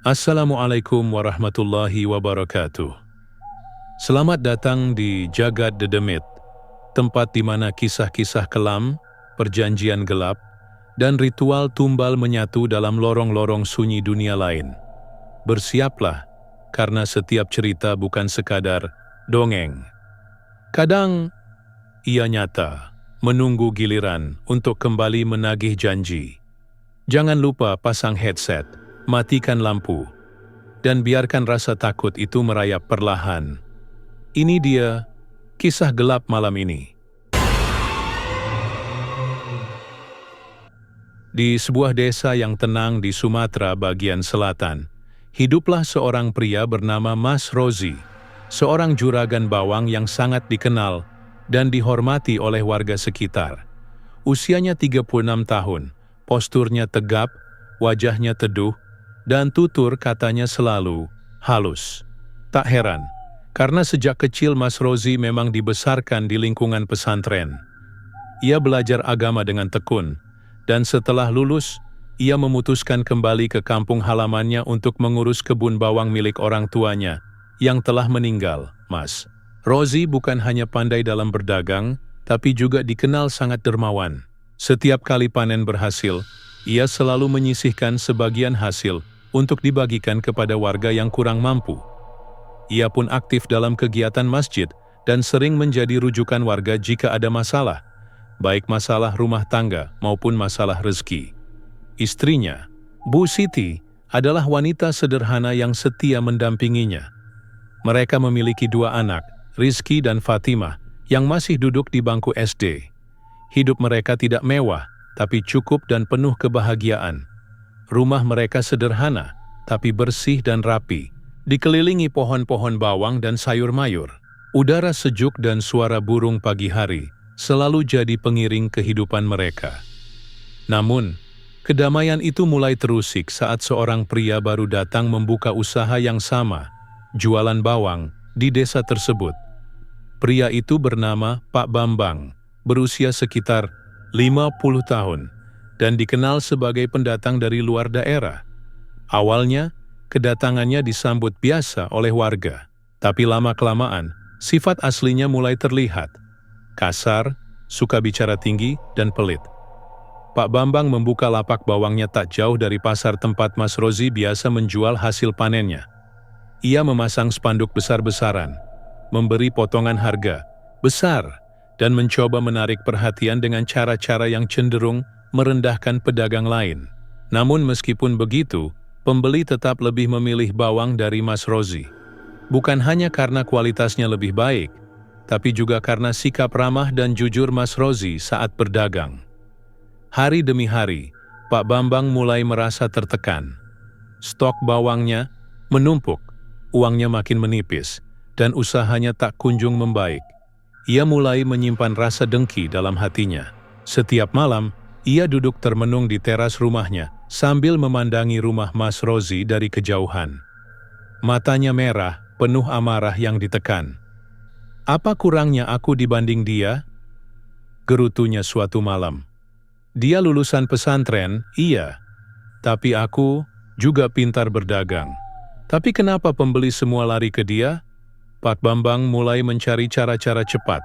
Assalamualaikum warahmatullahi wabarakatuh. Selamat datang di Jagad Dedemit, tempat di mana kisah-kisah kelam, perjanjian gelap, dan ritual tumbal menyatu dalam lorong-lorong sunyi dunia lain. Bersiaplah, karena setiap cerita bukan sekadar dongeng. Kadang ia nyata, menunggu giliran untuk kembali menagih janji. Jangan lupa pasang headset, matikan lampu, dan biarkan rasa takut itu merayap perlahan. Ini dia kisah gelap malam ini. Di sebuah desa yang tenang di Sumatera bagian selatan, hiduplah seorang pria bernama Mas Rozi, seorang juragan bawang yang sangat dikenal dan dihormati oleh warga sekitar. Usianya 36 tahun, posturnya tegap, wajahnya teduh, dan tutur katanya selalu halus. Tak heran, karena sejak kecil Mas Rozi memang dibesarkan di lingkungan pesantren. Ia belajar agama dengan tekun, dan setelah lulus, ia memutuskan kembali ke kampung halamannya untuk mengurus kebun bawang milik orang tuanya yang telah meninggal. Mas Rozi bukan hanya pandai dalam berdagang, tapi juga dikenal sangat dermawan. Setiap kali panen berhasil, ia selalu menyisihkan sebagian hasil untuk dibagikan kepada warga yang kurang mampu. Ia pun aktif dalam kegiatan masjid dan sering menjadi rujukan warga jika ada masalah, baik masalah rumah tangga maupun masalah rezeki. Istrinya, Bu Siti, adalah wanita sederhana yang setia mendampinginya. Mereka memiliki dua anak, Rizky dan Fatimah, yang masih duduk di bangku SD. Hidup mereka tidak mewah, tapi cukup dan penuh kebahagiaan. Rumah mereka sederhana, tapi bersih dan rapi, dikelilingi pohon-pohon bawang dan sayur mayur. Udara sejuk dan suara burung pagi hari selalu jadi pengiring kehidupan mereka. Namun, kedamaian itu mulai terusik saat seorang pria baru datang membuka usaha yang sama, jualan bawang, di desa tersebut. Pria itu bernama Pak Bambang, berusia sekitar 50 tahun, dan dikenal sebagai pendatang dari luar daerah. Awalnya, kedatangannya disambut biasa oleh warga, tapi lama-kelamaan, sifat aslinya mulai terlihat. Kasar, suka bicara tinggi, dan pelit. Pak Bambang membuka lapak bawangnya tak jauh dari pasar tempat Mas Rozi biasa menjual hasil panennya. Ia memasang spanduk besar-besaran, memberi potongan harga besar, dan mencoba menarik perhatian dengan cara-cara yang cenderung merendahkan pedagang lain. Namun meskipun begitu, pembeli tetap lebih memilih bawang dari Mas Rozi. Bukan hanya karena kualitasnya lebih baik, tapi juga karena sikap ramah dan jujur Mas Rozi saat berdagang. Hari demi hari, Pak Bambang mulai merasa tertekan. Stok bawangnya menumpuk, uangnya makin menipis, dan usahanya tak kunjung membaik. Ia mulai menyimpan rasa dengki dalam hatinya. Setiap malam, ia duduk termenung di teras rumahnya sambil memandangi rumah Mas Rozi dari kejauhan. Matanya merah, penuh amarah yang ditekan. "Apa kurangnya aku dibanding dia?" gerutunya suatu malam. "Dia lulusan pesantren, iya. Tapi aku juga pintar berdagang. Tapi kenapa pembeli semua lari ke dia?" Pak Bambang mulai mencari cara-cara cepat.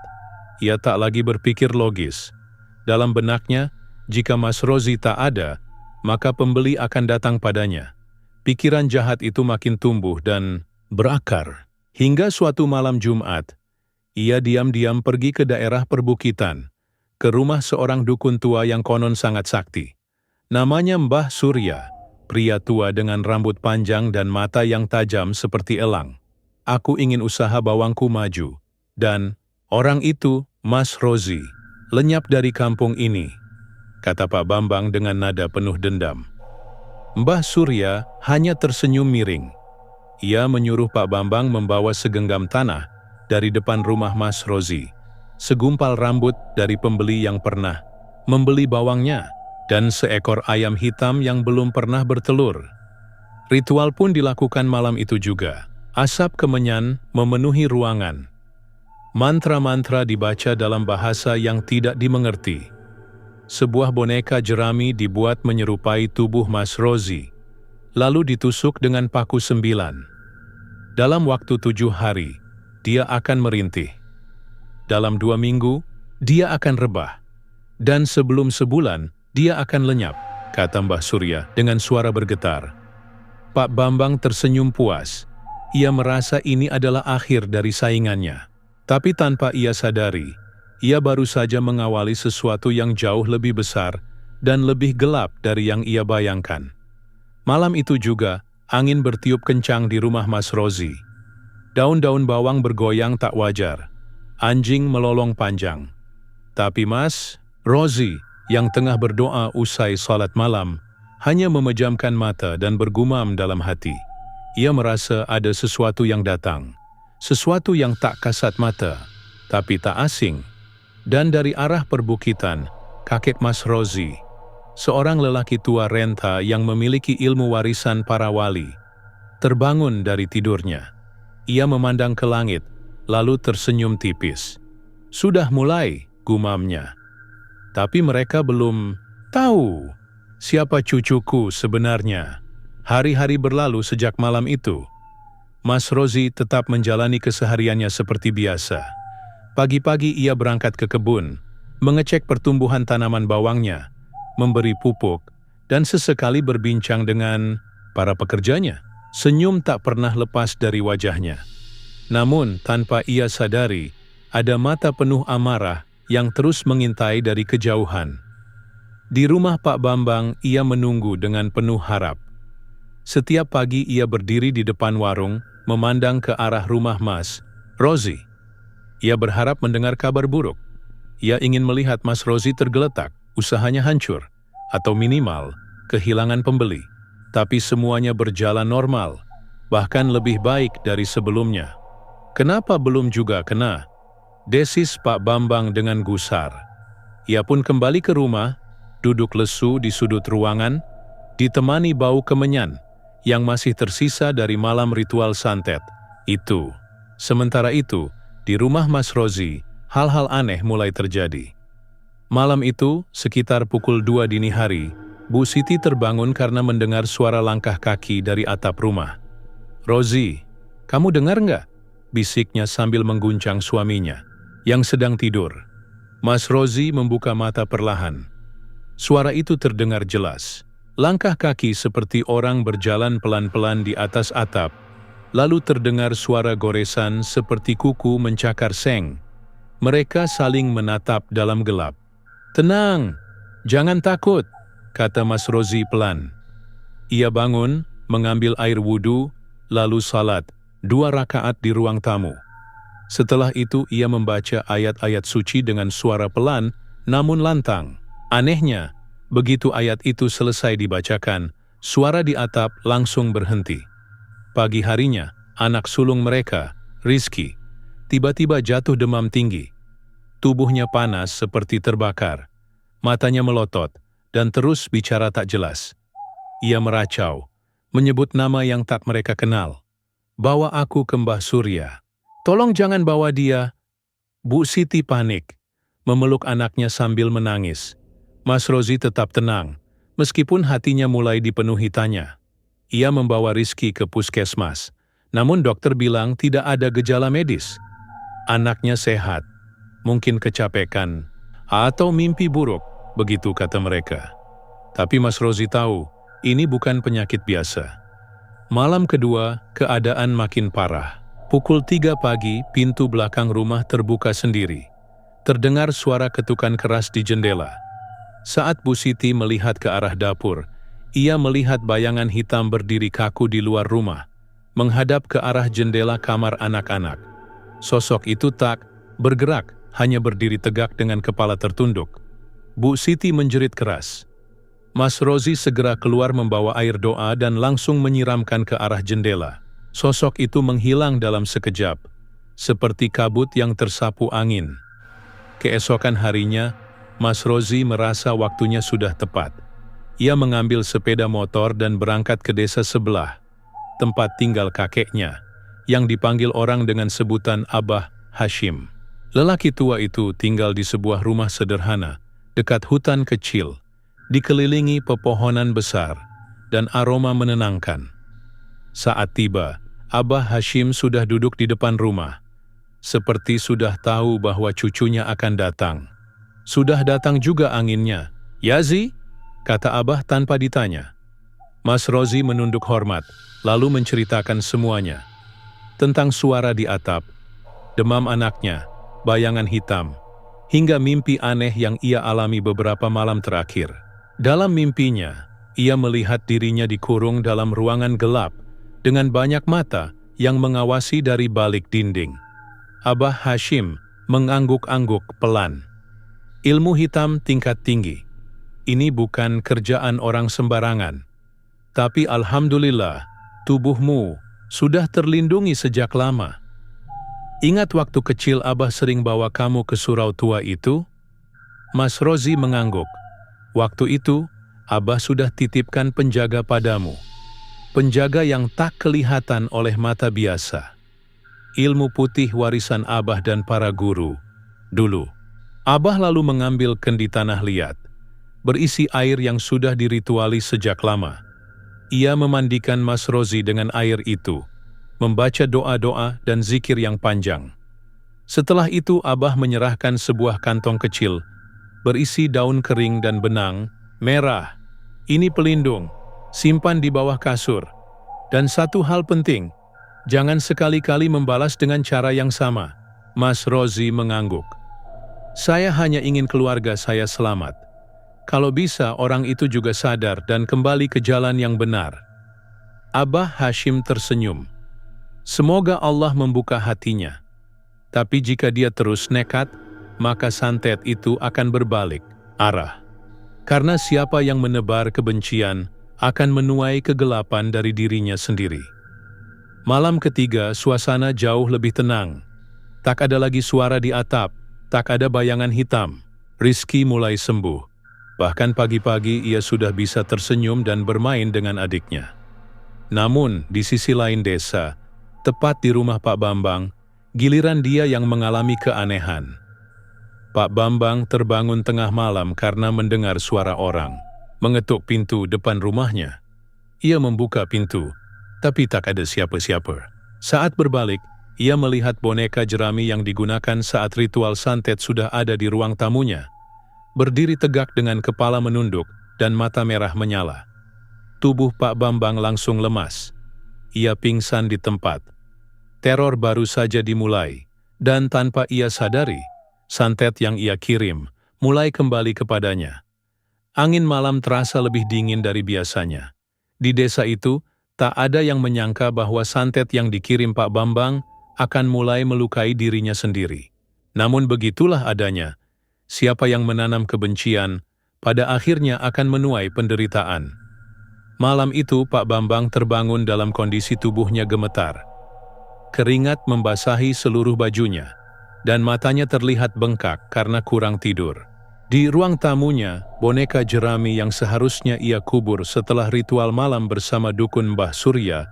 Ia tak lagi berpikir logis. Dalam benaknya, jika Mas Rozi tak ada, maka pembeli akan datang padanya. Pikiran jahat itu makin tumbuh dan berakar. Hingga suatu malam Jumat, ia diam-diam pergi ke daerah perbukitan, ke rumah seorang dukun tua yang konon sangat sakti. Namanya Mbah Surya, pria tua dengan rambut panjang dan mata yang tajam seperti elang. "Aku ingin usaha bawangku maju, dan orang itu, Mas Rozi, lenyap dari kampung ini," kata Pak Bambang dengan nada penuh dendam. Mbah Surya hanya tersenyum miring. Ia menyuruh Pak Bambang membawa segenggam tanah dari depan rumah Mas Rozi, segumpal rambut dari pembeli yang pernah membeli bawangnya, dan seekor ayam hitam yang belum pernah bertelur. Ritual pun dilakukan malam itu juga. Asap kemenyan memenuhi ruangan. Mantra-mantra dibaca dalam bahasa yang tidak dimengerti. Sebuah boneka jerami dibuat menyerupai tubuh Mas Rozi, lalu ditusuk dengan paku 9. Dalam waktu 7 hari, dia akan merintih. Dalam 2 minggu, dia akan rebah. Dan sebelum sebulan, dia akan lenyap, kata Mbah Surya dengan suara bergetar. Pak Bambang tersenyum puas. Ia merasa ini adalah akhir dari saingannya. Tapi tanpa ia sadari, ia baru saja mengawali sesuatu yang jauh lebih besar dan lebih gelap dari yang ia bayangkan. Malam itu juga, angin bertiup kencang di rumah Mas Rozi. Daun-daun bawang bergoyang tak wajar. Anjing melolong panjang. Tapi Mas Rozi, yang tengah berdoa usai salat malam, hanya memejamkan mata dan bergumam dalam hati. Ia merasa ada sesuatu yang datang. Sesuatu yang tak kasat mata, tapi tak asing. Dan dari arah perbukitan, kakek Mas Rozi, seorang lelaki tua renta yang memiliki ilmu warisan para wali, terbangun dari tidurnya. Ia memandang ke langit, lalu tersenyum tipis. Sudah mulai, gumamnya. Tapi mereka belum tahu siapa cucuku sebenarnya. Hari-hari berlalu sejak malam itu. Mas Rozi tetap menjalani kesehariannya seperti biasa. Pagi-pagi ia berangkat ke kebun, mengecek pertumbuhan tanaman bawangnya, memberi pupuk, dan sesekali berbincang dengan para pekerjanya. Senyum tak pernah lepas dari wajahnya. Namun, tanpa ia sadari, ada mata penuh amarah yang terus mengintai dari kejauhan. Di rumah Pak Bambang, ia menunggu dengan penuh harap. Setiap pagi ia berdiri di depan warung, memandang ke arah rumah Mas Rozi. Ia berharap mendengar kabar buruk. Ia ingin melihat Mas Rozi tergeletak, usahanya hancur, atau minimal kehilangan pembeli. Tapi semuanya berjalan normal, bahkan lebih baik dari sebelumnya. Kenapa belum juga kena? Desis Pak Bambang dengan gusar. Ia pun kembali ke rumah, duduk lesu di sudut ruangan, ditemani bau kemenyan yang masih tersisa dari malam ritual santet itu. Sementara itu, di rumah Mas Rozi, hal-hal aneh mulai terjadi. Malam itu, sekitar pukul 2 dini hari, Bu Siti terbangun karena mendengar suara langkah kaki dari atap rumah. "Rozi, kamu dengar nggak?" bisiknya sambil mengguncang suaminya, yang sedang tidur. Mas Rozi membuka mata perlahan. Suara itu terdengar jelas. Langkah kaki seperti orang berjalan pelan-pelan di atas atap, lalu terdengar suara goresan seperti kuku mencakar seng. Mereka saling menatap dalam gelap. "Tenang, jangan takut," kata Mas Rozi pelan. Ia bangun, mengambil air wudhu, lalu salat 2 rakaat di ruang tamu. Setelah itu ia membaca ayat-ayat suci dengan suara pelan, namun lantang. Anehnya, begitu ayat itu selesai dibacakan, suara di atap langsung berhenti. Pagi harinya, anak sulung mereka, Rizky, tiba-tiba jatuh demam tinggi. Tubuhnya panas seperti terbakar. Matanya melotot, dan terus bicara tak jelas. Ia meracau, menyebut nama yang tak mereka kenal. "Bawa aku ke Mbah Surya. Tolong jangan bawa dia." Bu Siti panik, memeluk anaknya sambil menangis. Mas Rozi tetap tenang, meskipun hatinya mulai dipenuhi tanya. Ia membawa Rizky ke puskesmas, namun dokter bilang tidak ada gejala medis. Anaknya sehat, mungkin kecapekan, atau mimpi buruk, begitu kata mereka. Tapi Mas Rozi tahu, ini bukan penyakit biasa. Malam kedua, keadaan makin parah. Pukul 3 pagi, pintu belakang rumah terbuka sendiri. Terdengar suara ketukan keras di jendela. Saat Bu Siti melihat ke arah dapur, ia melihat bayangan hitam berdiri kaku di luar rumah, menghadap ke arah jendela kamar anak-anak. Sosok itu tak bergerak, hanya berdiri tegak dengan kepala tertunduk. Bu Siti menjerit keras. Mas Rozi segera keluar membawa air doa dan langsung menyiramkan ke arah jendela. Sosok itu menghilang dalam sekejap, seperti kabut yang tersapu angin. Keesokan harinya, Mas Rozi merasa waktunya sudah tepat. Ia mengambil sepeda motor dan berangkat ke desa sebelah, tempat tinggal kakeknya, yang dipanggil orang dengan sebutan Abah Hashim. Lelaki tua itu tinggal di sebuah rumah sederhana, dekat hutan kecil, dikelilingi pepohonan besar, dan aroma menenangkan. Saat tiba, Abah Hashim sudah duduk di depan rumah, seperti sudah tahu bahwa cucunya akan datang. Sudah datang juga anginnya. "Yazi?" kata Abah tanpa ditanya. Mas Rozi menunduk hormat, lalu menceritakan semuanya. Tentang suara di atap, demam anaknya, bayangan hitam, hingga mimpi aneh yang ia alami beberapa malam terakhir. Dalam mimpinya, ia melihat dirinya dikurung dalam ruangan gelap dengan banyak mata yang mengawasi dari balik dinding. Abah Hashim mengangguk-angguk pelan. "Ilmu hitam tingkat tinggi. Ini bukan kerjaan orang sembarangan. Tapi alhamdulillah, tubuhmu sudah terlindungi sejak lama. Ingat waktu kecil Abah sering bawa kamu ke surau tua itu?" Mas Rozi mengangguk. "Waktu itu, Abah sudah titipkan penjaga padamu. Penjaga yang tak kelihatan oleh mata biasa. Ilmu putih warisan Abah dan para guru dulu." Abah lalu mengambil kendi tanah liat, berisi air yang sudah diritualis sejak lama. Ia memandikan Mas Rozi dengan air itu, membaca doa-doa dan zikir yang panjang. Setelah itu Abah menyerahkan sebuah kantong kecil, berisi daun kering dan benang merah. "Ini pelindung, simpan di bawah kasur. Dan satu hal penting, jangan sekali-kali membalas dengan cara yang sama." Mas Rozi mengangguk. "Saya hanya ingin keluarga saya selamat. Kalau bisa orang itu juga sadar dan kembali ke jalan yang benar." Abah Hashim tersenyum. Semoga Allah membuka hatinya. Tapi jika dia terus nekat, maka santet itu akan berbalik arah. Karena siapa yang menebar kebencian akan menuai kegelapan dari dirinya sendiri. Malam ketiga, suasana jauh lebih tenang. Tak ada lagi suara di atap, tak ada bayangan hitam. Rizky mulai sembuh. Bahkan pagi-pagi ia sudah bisa tersenyum dan bermain dengan adiknya. Namun, di sisi lain desa, tepat di rumah Pak Bambang, giliran dia yang mengalami keanehan. Pak Bambang terbangun tengah malam karena mendengar suara orang mengetuk pintu depan rumahnya. Ia membuka pintu, tapi tak ada siapa-siapa. Saat berbalik, ia melihat boneka jerami yang digunakan saat ritual santet sudah ada di ruang tamunya. Berdiri tegak dengan kepala menunduk dan mata merah menyala. Tubuh Pak Bambang langsung lemas. Ia pingsan di tempat. Teror baru saja dimulai, dan tanpa ia sadari, santet yang ia kirim mulai kembali kepadanya. Angin malam terasa lebih dingin dari biasanya. Di desa itu, tak ada yang menyangka bahwa santet yang dikirim Pak Bambang akan mulai melukai dirinya sendiri. Namun begitulah adanya. Siapa yang menanam kebencian, pada akhirnya akan menuai penderitaan. Malam itu Pak Bambang terbangun dalam kondisi tubuhnya gemetar. Keringat membasahi seluruh bajunya, dan matanya terlihat bengkak karena kurang tidur. Di ruang tamunya, boneka jerami yang seharusnya ia kubur setelah ritual malam bersama dukun Mbah Surya,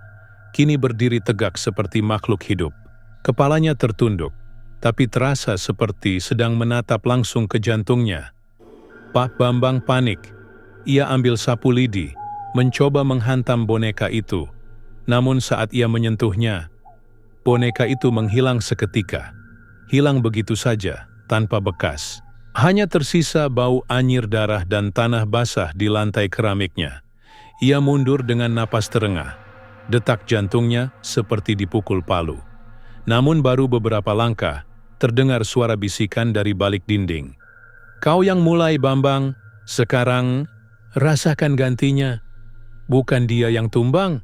kini berdiri tegak seperti makhluk hidup. Kepalanya tertunduk, tapi terasa seperti sedang menatap langsung ke jantungnya. Pak Bambang panik. Ia ambil sapu lidi, mencoba menghantam boneka itu. Namun saat ia menyentuhnya, boneka itu menghilang seketika. Hilang begitu saja, tanpa bekas. Hanya tersisa bau anyir darah dan tanah basah di lantai keramiknya. Ia mundur dengan napas terengah. Detak jantungnya seperti dipukul palu. Namun baru beberapa langkah, terdengar suara bisikan dari balik dinding. "Kau yang mulai, Bambang. Sekarang, rasakan gantinya. Bukan dia yang tumbang,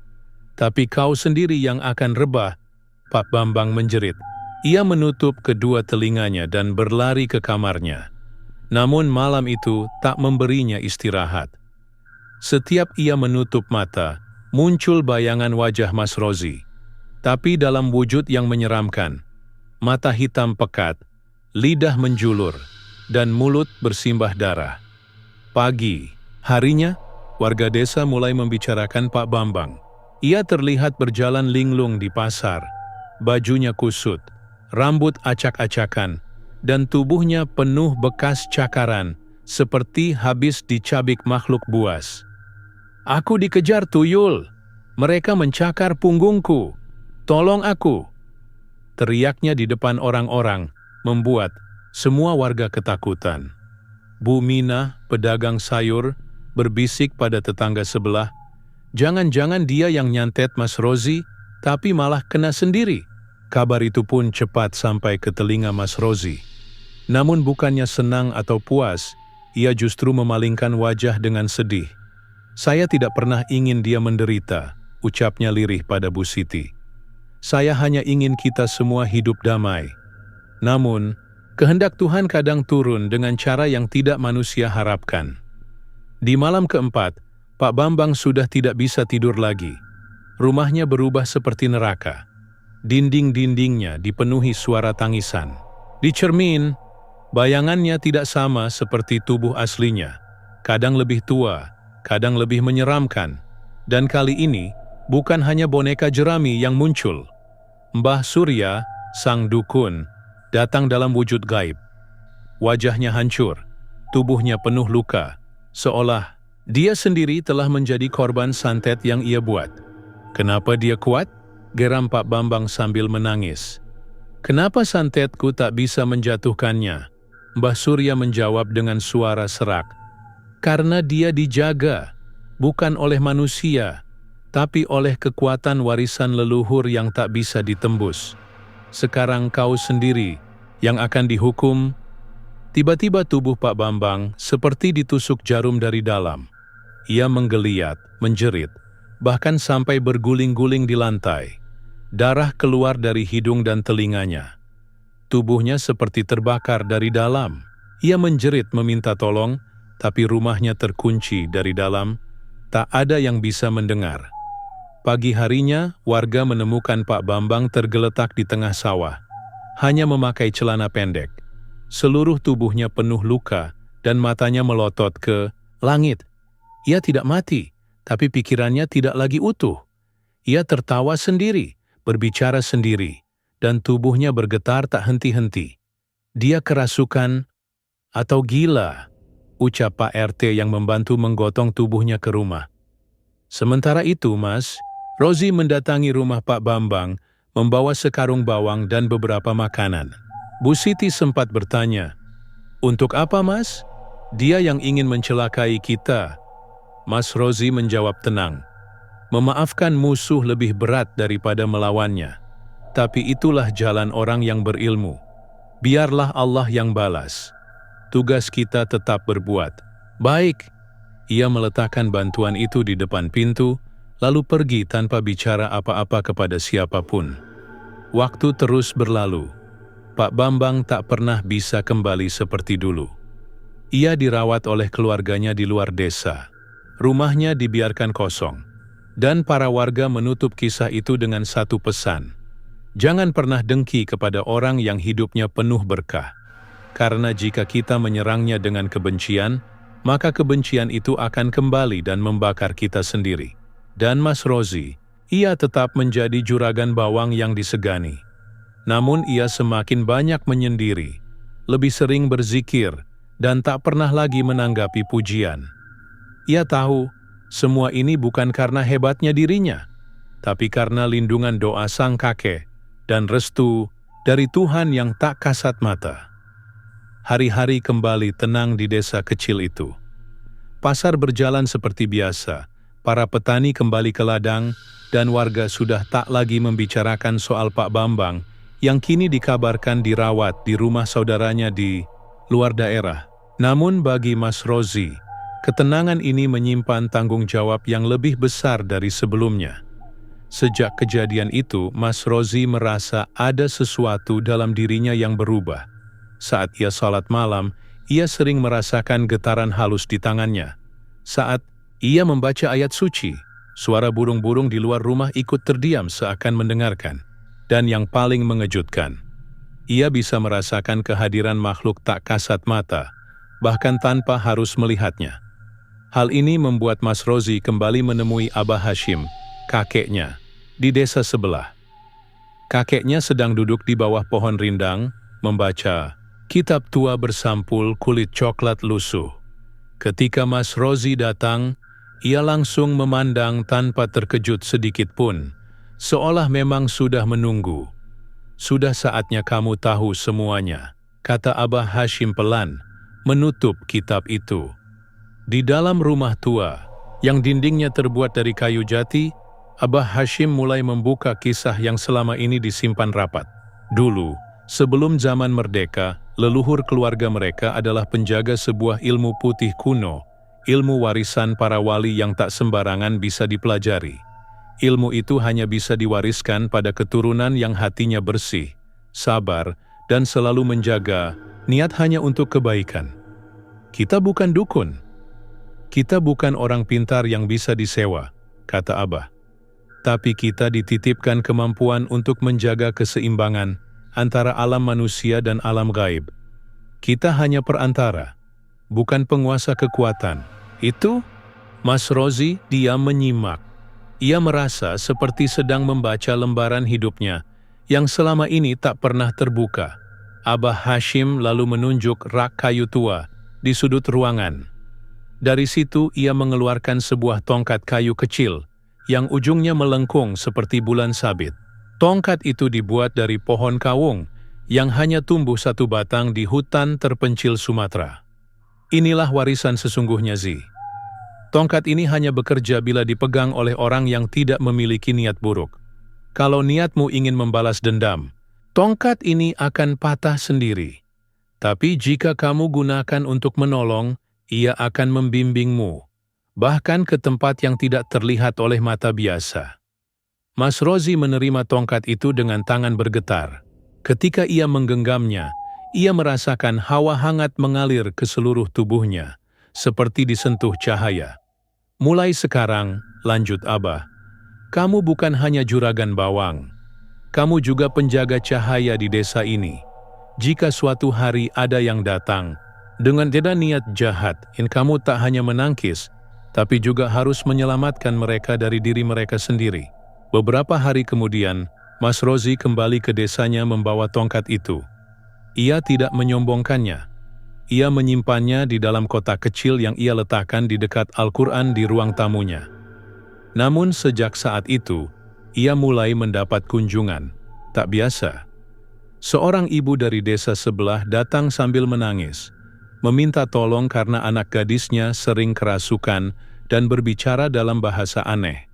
tapi kau sendiri yang akan rebah." Pak Bambang menjerit. Ia menutup kedua telinganya dan berlari ke kamarnya. Namun malam itu tak memberinya istirahat. Setiap ia menutup mata, muncul bayangan wajah Mas Rozi. Tapi dalam wujud yang menyeramkan. Mata hitam pekat, lidah menjulur, dan mulut bersimbah darah. Pagi, harinya, warga desa mulai membicarakan Pak Bambang. Ia terlihat berjalan linglung di pasar. Bajunya kusut, rambut acak-acakan, dan tubuhnya penuh bekas cakaran, seperti habis dicabik makhluk buas. Aku dikejar tuyul. Mereka mencakar punggungku. Tolong aku!" Teriaknya di depan orang-orang membuat semua warga ketakutan. Bu Mina, pedagang sayur, berbisik pada tetangga sebelah, "Jangan-jangan dia yang nyantet Mas Rozi, tapi malah kena sendiri." Kabar itu pun cepat sampai ke telinga Mas Rozi. Namun bukannya senang atau puas, ia justru memalingkan wajah dengan sedih. "Saya tidak pernah ingin dia menderita," ucapnya lirih pada Bu Siti. "Saya hanya ingin kita semua hidup damai. Namun, kehendak Tuhan kadang turun dengan cara yang tidak manusia harapkan." Di malam keempat, Pak Bambang sudah tidak bisa tidur lagi. Rumahnya berubah seperti neraka. Dinding-dindingnya dipenuhi suara tangisan. Di cermin, bayangannya tidak sama seperti tubuh aslinya. Kadang lebih tua, kadang lebih menyeramkan. Dan kali ini, bukan hanya boneka jerami yang muncul. Mbah Surya, sang dukun, datang dalam wujud gaib. Wajahnya hancur, tubuhnya penuh luka, seolah dia sendiri telah menjadi korban santet yang ia buat. "Kenapa dia kuat?" geram Pak Bambang sambil menangis. "Kenapa santetku tak bisa menjatuhkannya?" Mbah Surya menjawab dengan suara serak. "Karena dia dijaga, bukan oleh manusia, tapi oleh kekuatan warisan leluhur yang tak bisa ditembus. Sekarang kau sendiri yang akan dihukum." Tiba-tiba tubuh Pak Bambang seperti ditusuk jarum dari dalam. Ia menggeliat, menjerit, bahkan sampai berguling-guling di lantai. Darah keluar dari hidung dan telinganya. Tubuhnya seperti terbakar dari dalam. Ia menjerit meminta tolong, tapi rumahnya terkunci dari dalam. Tak ada yang bisa mendengar. Pagi harinya, warga menemukan Pak Bambang tergeletak di tengah sawah. Hanya memakai celana pendek. Seluruh tubuhnya penuh luka dan matanya melotot ke langit. Ia tidak mati, tapi pikirannya tidak lagi utuh. Ia tertawa sendiri, berbicara sendiri, dan tubuhnya bergetar tak henti-henti. "Dia kerasukan atau gila," ucap Pak RT yang membantu menggotong tubuhnya ke rumah. Sementara itu, Mas Rozi mendatangi rumah Pak Bambang, membawa sekarung bawang dan beberapa makanan. Bu Siti sempat bertanya, "Untuk apa, Mas?" "Dia yang ingin mencelakai kita." Mas Rozi menjawab tenang, "Memaafkan musuh lebih berat daripada melawannya. Tapi itulah jalan orang yang berilmu. Biarlah Allah yang balas. Tugas kita tetap berbuat baik." Ia meletakkan bantuan itu di depan pintu, lalu pergi tanpa bicara apa-apa kepada siapapun. Waktu terus berlalu. Pak Bambang tak pernah bisa kembali seperti dulu. Ia dirawat oleh keluarganya di luar desa. Rumahnya dibiarkan kosong. Dan para warga menutup kisah itu dengan satu pesan. Jangan pernah dengki kepada orang yang hidupnya penuh berkah. Karena jika kita menyerangnya dengan kebencian, maka kebencian itu akan kembali dan membakar kita sendiri. Dan Mas Rozi, ia tetap menjadi juragan bawang yang disegani. Namun ia semakin banyak menyendiri, lebih sering berzikir, dan tak pernah lagi menanggapi pujian. Ia tahu, semua ini bukan karena hebatnya dirinya, tapi karena lindungan doa sang kakek dan restu dari Tuhan yang tak kasat mata. Hari-hari kembali tenang di desa kecil itu. Pasar berjalan seperti biasa, para petani kembali ke ladang, dan warga sudah tak lagi membicarakan soal Pak Bambang yang kini dikabarkan dirawat di rumah saudaranya di luar daerah. Namun bagi Mas Rozi, ketenangan ini menyimpan tanggung jawab yang lebih besar dari sebelumnya. Sejak kejadian itu, Mas Rozi merasa ada sesuatu dalam dirinya yang berubah. Saat ia salat malam, ia sering merasakan getaran halus di tangannya. Saat ia membaca ayat suci, suara burung-burung di luar rumah ikut terdiam seakan mendengarkan. Dan yang paling mengejutkan, ia bisa merasakan kehadiran makhluk tak kasat mata, bahkan tanpa harus melihatnya. Hal ini membuat Mas Rozi kembali menemui Abah Hashim, kakeknya, di desa sebelah. Kakeknya sedang duduk di bawah pohon rindang, membaca kitab tua bersampul kulit coklat lusuh. Ketika Mas Rozi datang, Ia langsung memandang tanpa terkejut sedikit pun, seolah memang sudah menunggu. "Sudah saatnya kamu tahu semuanya," kata Abah Hashim pelan, menutup kitab itu. Di dalam rumah tua, yang dindingnya terbuat dari kayu jati, Abah Hashim mulai membuka kisah yang selama ini disimpan rapat. Dulu, sebelum zaman merdeka, leluhur keluarga mereka adalah penjaga sebuah ilmu putih kuno, ilmu warisan para wali yang tak sembarangan bisa dipelajari. Ilmu itu hanya bisa diwariskan pada keturunan yang hatinya bersih, sabar, dan selalu menjaga niat hanya untuk kebaikan. "Kita bukan dukun. Kita bukan orang pintar yang bisa disewa," kata Abah. "Tapi kita dititipkan kemampuan untuk menjaga keseimbangan antara alam manusia dan alam gaib. Kita hanya perantara, bukan penguasa kekuatan." "Itu?" Mas Rozi diam menyimak. Ia merasa seperti sedang membaca lembaran hidupnya yang selama ini tak pernah terbuka. Abah Hashim lalu menunjuk rak kayu tua di sudut ruangan. Dari situ ia mengeluarkan sebuah tongkat kayu kecil yang ujungnya melengkung seperti bulan sabit. Tongkat itu dibuat dari pohon kawung yang hanya tumbuh satu batang di hutan terpencil Sumatera. Inilah warisan sesungguhnya, Zi. Tongkat ini hanya bekerja bila dipegang oleh orang yang tidak memiliki niat buruk. Kalau niatmu ingin membalas dendam, tongkat ini akan patah sendiri. Tapi jika kamu gunakan untuk menolong, ia akan membimbingmu, bahkan ke tempat yang tidak terlihat oleh mata biasa. Mas Rozi menerima tongkat itu dengan tangan bergetar. Ketika ia menggenggamnya, ia merasakan hawa hangat mengalir ke seluruh tubuhnya, seperti disentuh cahaya. "Mulai sekarang," lanjut Abah, "kamu bukan hanya juragan bawang. Kamu juga penjaga cahaya di desa ini. Jika suatu hari ada yang datang dengan tidak niat jahat, kamu tak hanya menangkis, tapi juga harus menyelamatkan mereka dari diri mereka sendiri." Beberapa hari kemudian, Mas Rozi kembali ke desanya membawa tongkat itu. Ia tidak menyombongkannya. Ia menyimpannya di dalam kotak kecil yang ia letakkan di dekat Al-Quran di ruang tamunya. Namun sejak saat itu, ia mulai mendapat kunjungan. Tak biasa. Seorang ibu dari desa sebelah datang sambil menangis, meminta tolong karena anak gadisnya sering kerasukan dan berbicara dalam bahasa aneh.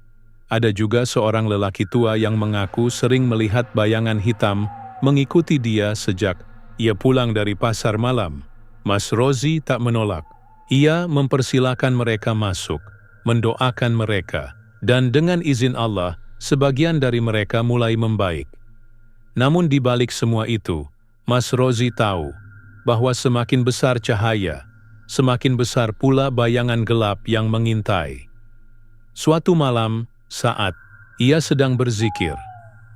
Ada juga seorang lelaki tua yang mengaku sering melihat bayangan hitam mengikuti dia sejak ia pulang dari pasar malam. Mas Rozi tak menolak. Ia mempersilakan mereka masuk, mendoakan mereka, dan dengan izin Allah, sebagian dari mereka mulai membaik. Namun di balik semua itu, Mas Rozi tahu bahwa semakin besar cahaya, semakin besar pula bayangan gelap yang mengintai. Suatu malam, saat ia sedang berzikir,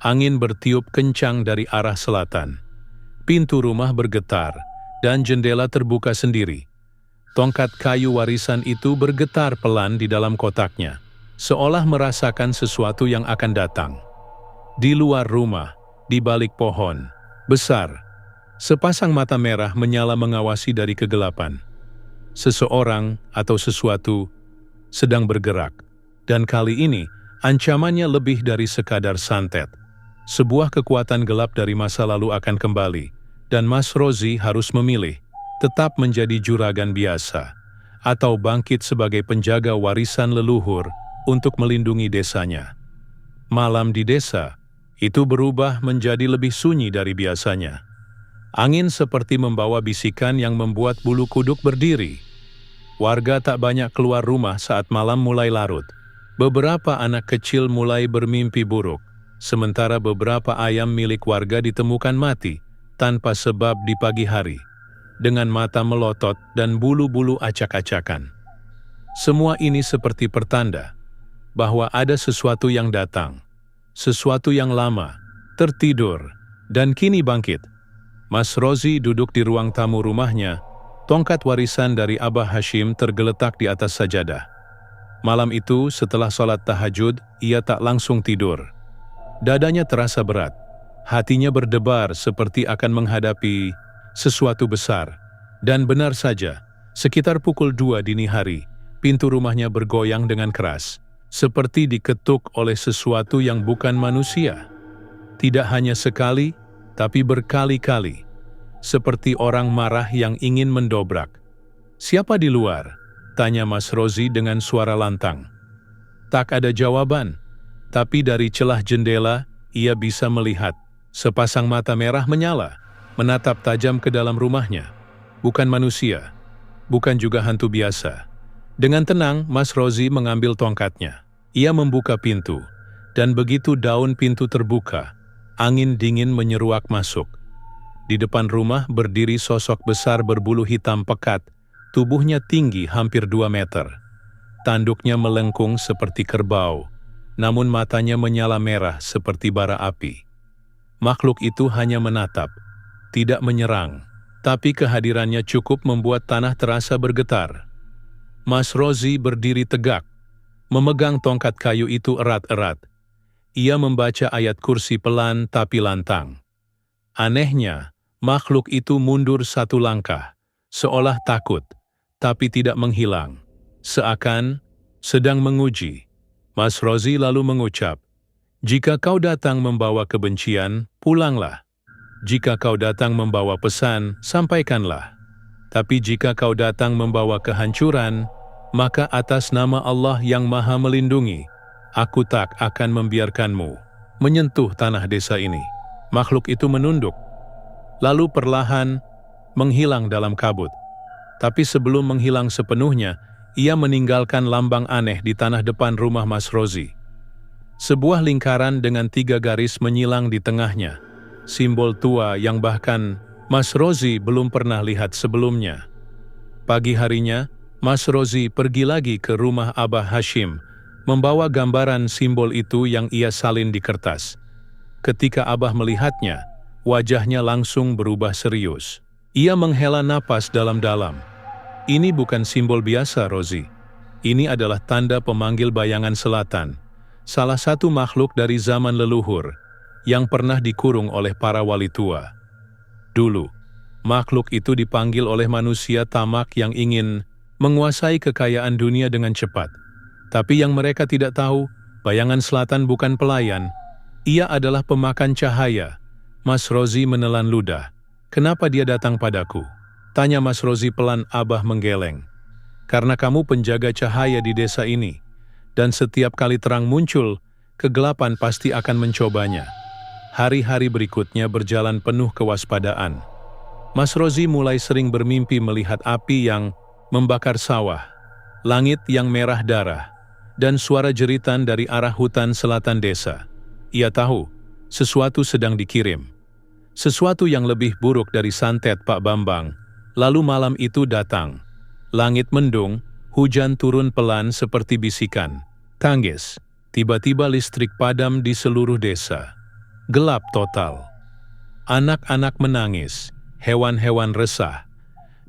angin bertiup kencang dari arah selatan. Pintu rumah bergetar, dan jendela terbuka sendiri. Tongkat kayu warisan itu bergetar pelan di dalam kotaknya, seolah merasakan sesuatu yang akan datang. Di luar rumah, di balik pohon besar, sepasang mata merah menyala mengawasi dari kegelapan. Seseorang atau sesuatu sedang bergerak, dan kali ini ancamannya lebih dari sekadar santet. Sebuah kekuatan gelap dari masa lalu akan kembali, dan Mas Rozi harus memilih, tetap menjadi juragan biasa, atau bangkit sebagai penjaga warisan leluhur untuk melindungi desanya. Malam di desa, itu berubah menjadi lebih sunyi dari biasanya. Angin seperti membawa bisikan yang membuat bulu kuduk berdiri. Warga tak banyak keluar rumah saat malam mulai larut. Beberapa anak kecil mulai bermimpi buruk, sementara beberapa ayam milik warga ditemukan mati tanpa sebab di pagi hari, dengan mata melotot dan bulu-bulu acak-acakan. Semua ini seperti pertanda bahwa ada sesuatu yang datang, sesuatu yang lama, tertidur, dan kini bangkit. Mas Rozi duduk di ruang tamu rumahnya, tongkat warisan dari Abah Hashim tergeletak di atas sajadah. Malam itu, setelah sholat tahajud, ia tak langsung tidur. Dadanya terasa berat. Hatinya berdebar seperti akan menghadapi sesuatu besar. Dan benar saja, sekitar pukul 2 dini hari, pintu rumahnya bergoyang dengan keras, seperti diketuk oleh sesuatu yang bukan manusia. Tidak hanya sekali, tapi berkali-kali, seperti orang marah yang ingin mendobrak. "Siapa di luar?" tanya Mas Rozi dengan suara lantang. Tak ada jawaban, tapi dari celah jendela ia bisa melihat sepasang mata merah menyala, menatap tajam ke dalam rumahnya. Bukan manusia, bukan juga hantu biasa. Dengan tenang, Mas Rozi mengambil tongkatnya. Ia membuka pintu, dan begitu daun pintu terbuka, angin dingin menyeruak masuk. Di depan rumah berdiri sosok besar berbulu hitam pekat, tubuhnya tinggi hampir 2 meter. Tanduknya melengkung seperti kerbau, namun matanya menyala merah seperti bara api. Makhluk itu hanya menatap, tidak menyerang, tapi kehadirannya cukup membuat tanah terasa bergetar. Mas Rozi berdiri tegak, memegang tongkat kayu itu erat-erat. Ia membaca ayat kursi pelan tapi lantang. Anehnya, makhluk itu mundur 1 langkah, seolah takut, tapi tidak menghilang. Seakan sedang menguji. Mas Rozi lalu mengucap, "Jika kau datang membawa kebencian, pulanglah. Jika kau datang membawa pesan, sampaikanlah. Tapi jika kau datang membawa kehancuran, maka atas nama Allah yang Maha Melindungi, aku tak akan membiarkanmu menyentuh tanah desa ini." Makhluk itu menunduk, lalu perlahan menghilang dalam kabut. Tapi sebelum menghilang sepenuhnya, ia meninggalkan lambang aneh di tanah depan rumah Mas Rozi. Sebuah lingkaran dengan 3 garis menyilang di tengahnya, simbol tua yang bahkan Mas Rozi belum pernah lihat sebelumnya. Pagi harinya, Mas Rozi pergi lagi ke rumah Abah Hashim, membawa gambaran simbol itu yang ia salin di kertas. Ketika Abah melihatnya, wajahnya langsung berubah serius. Ia menghela napas dalam-dalam. "Ini bukan simbol biasa, Rozi. Ini adalah tanda pemanggil bayangan selatan, salah satu makhluk dari zaman leluhur, yang pernah dikurung oleh para wali tua. Dulu, makhluk itu dipanggil oleh manusia tamak yang ingin menguasai kekayaan dunia dengan cepat. Tapi yang mereka tidak tahu, bayangan selatan bukan pelayan. Ia adalah pemakan cahaya." Mas Rozi menelan ludah. "Kenapa dia datang padaku?" tanya Mas Rozi pelan. Abah menggeleng. "Karena kamu penjaga cahaya di desa ini, dan setiap kali terang muncul, kegelapan pasti akan mencobanya." Hari-hari berikutnya berjalan penuh kewaspadaan. Mas Rozi mulai sering bermimpi melihat api yang membakar sawah, langit yang merah darah, dan suara jeritan dari arah hutan selatan desa. Ia tahu, sesuatu sedang dikirim. Sesuatu yang lebih buruk dari santet Pak Bambang. Lalu malam itu datang. Langit mendung, hujan turun pelan seperti bisikan. Tangis, tiba-tiba listrik padam di seluruh desa. Gelap total. Anak-anak menangis, hewan-hewan resah.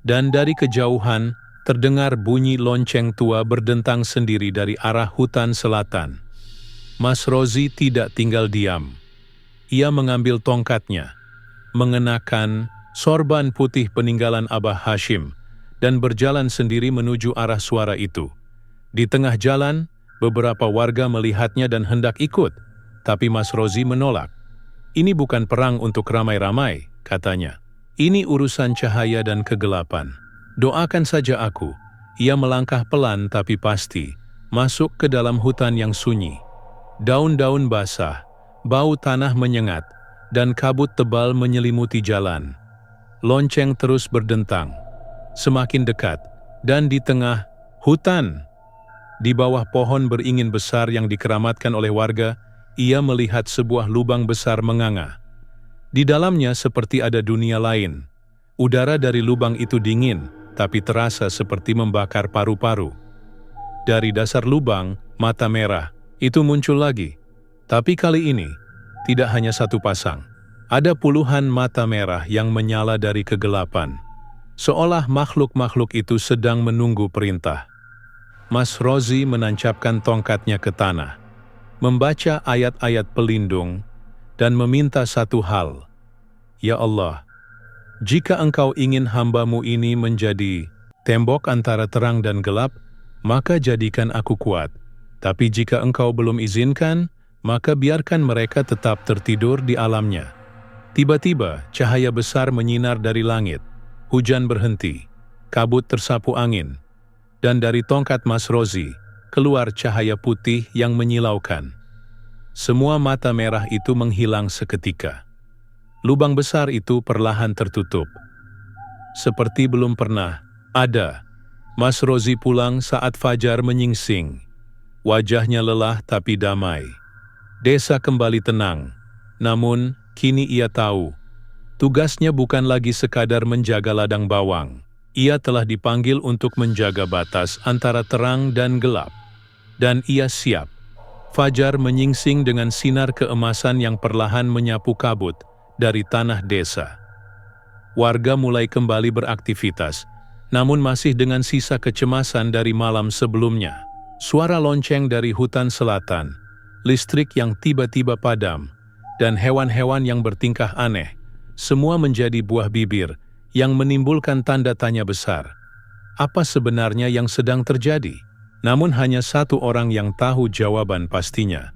Dan dari kejauhan, terdengar bunyi lonceng tua berdentang sendiri dari arah hutan selatan. Mas Rozi tidak tinggal diam. Ia mengambil tongkatnya, mengenakan sorban putih peninggalan Abah Hashim, dan berjalan sendiri menuju arah suara itu. Di tengah jalan, beberapa warga melihatnya dan hendak ikut, tapi Mas Rozi menolak. "Ini bukan perang untuk ramai-ramai," katanya. "Ini urusan cahaya dan kegelapan. Doakan saja aku." Ia melangkah pelan tapi pasti, masuk ke dalam hutan yang sunyi. Daun-daun basah, bau tanah menyengat, dan kabut tebal menyelimuti jalan. Lonceng terus berdentang, semakin dekat, dan di tengah hutan, di bawah pohon beringin besar yang dikeramatkan oleh warga, ia melihat sebuah lubang besar menganga. Di dalamnya seperti ada dunia lain. Udara dari lubang itu dingin, tapi terasa seperti membakar paru-paru. Dari dasar lubang, mata merah itu muncul lagi. Tapi kali ini, tidak hanya 1 pasang. Ada puluhan mata merah yang menyala dari kegelapan. Seolah makhluk-makhluk itu sedang menunggu perintah. Mas Rozi menancapkan tongkatnya ke tanah, membaca ayat-ayat pelindung, dan meminta satu hal. "Ya Allah, jika Engkau ingin hamba-Mu ini menjadi tembok antara terang dan gelap, maka jadikan aku kuat. Tapi jika engkau belum izinkan, maka biarkan mereka tetap tertidur di alamnya. Tiba-tiba, cahaya besar menyinar dari langit. Hujan berhenti, kabut tersapu angin, dan dari tongkat Mas Rozi, keluar cahaya putih yang menyilaukan. Semua mata merah itu menghilang seketika. Lubang besar itu perlahan tertutup. Seperti belum pernah ada. Mas Rozi pulang saat fajar menyingsing. Wajahnya lelah tapi damai. Desa kembali tenang. Namun, kini ia tahu, tugasnya bukan lagi sekadar menjaga ladang bawang. Ia telah dipanggil untuk menjaga batas antara terang dan gelap. Dan ia siap. Fajar menyingsing dengan sinar keemasan yang perlahan menyapu kabut dari tanah desa. Warga mulai kembali beraktivitas, namun masih dengan sisa kecemasan dari malam sebelumnya. Suara lonceng dari hutan selatan, listrik yang tiba-tiba padam, dan hewan-hewan yang bertingkah aneh, semua menjadi buah bibir yang menimbulkan tanda tanya besar. Apa sebenarnya yang sedang terjadi? Namun hanya satu orang yang tahu jawaban pastinya.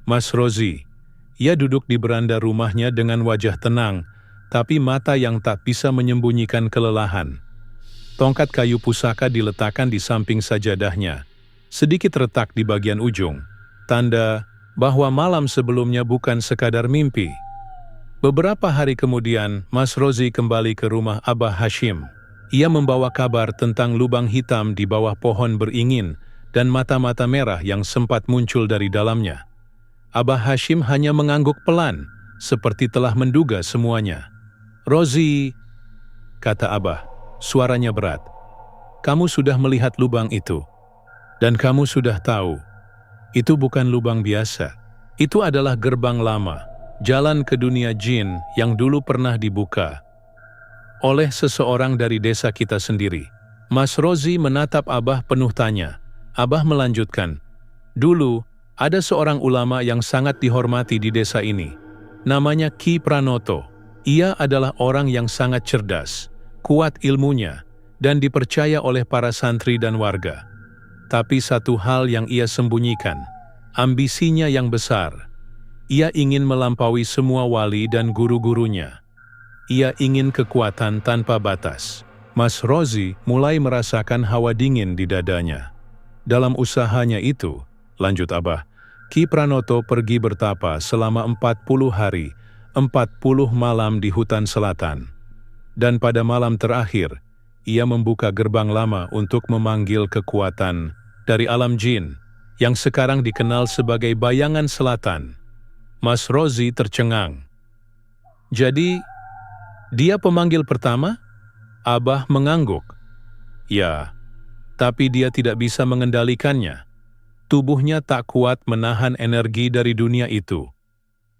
Mas Rozi. Ia duduk di beranda rumahnya dengan wajah tenang, tapi mata yang tak bisa menyembunyikan kelelahan. Tongkat kayu pusaka diletakkan di samping sajadahnya, sedikit retak di bagian ujung, tanda bahwa malam sebelumnya bukan sekadar mimpi. Beberapa hari kemudian, Mas Rozi kembali ke rumah Abah Hashim. Ia membawa kabar tentang lubang hitam di bawah pohon beringin dan mata-mata merah yang sempat muncul dari dalamnya. Abah Hashim hanya mengangguk pelan, seperti telah menduga semuanya. "Rozi," kata Abah, suaranya berat. "Kamu sudah melihat lubang itu. Dan kamu sudah tahu, itu bukan lubang biasa. Itu adalah gerbang lama, jalan ke dunia jin yang dulu pernah dibuka oleh seseorang dari desa kita sendiri." Mas Rozi menatap Abah penuh tanya. Abah melanjutkan, "Dulu, ada seorang ulama yang sangat dihormati di desa ini. Namanya Ki Pranoto. Ia adalah orang yang sangat cerdas, kuat ilmunya, dan dipercaya oleh para santri dan warga. Tapi satu hal yang ia sembunyikan, ambisinya yang besar. Ia ingin melampaui semua wali dan guru-gurunya. Ia ingin kekuatan tanpa batas." Mas Rozi mulai merasakan hawa dingin di dadanya. Dalam usahanya itu, lanjut Abah, Ki Pranoto pergi bertapa selama 40 hari, 40 malam di hutan selatan. Dan pada malam terakhir, ia membuka gerbang lama untuk memanggil kekuatan dari alam jin, yang sekarang dikenal sebagai Bayangan Selatan. Mas Rozi tercengang. "Jadi, dia pemanggil pertama?" Abah mengangguk. "Ya, tapi dia tidak bisa mengendalikannya. Tubuhnya tak kuat menahan energi dari dunia itu.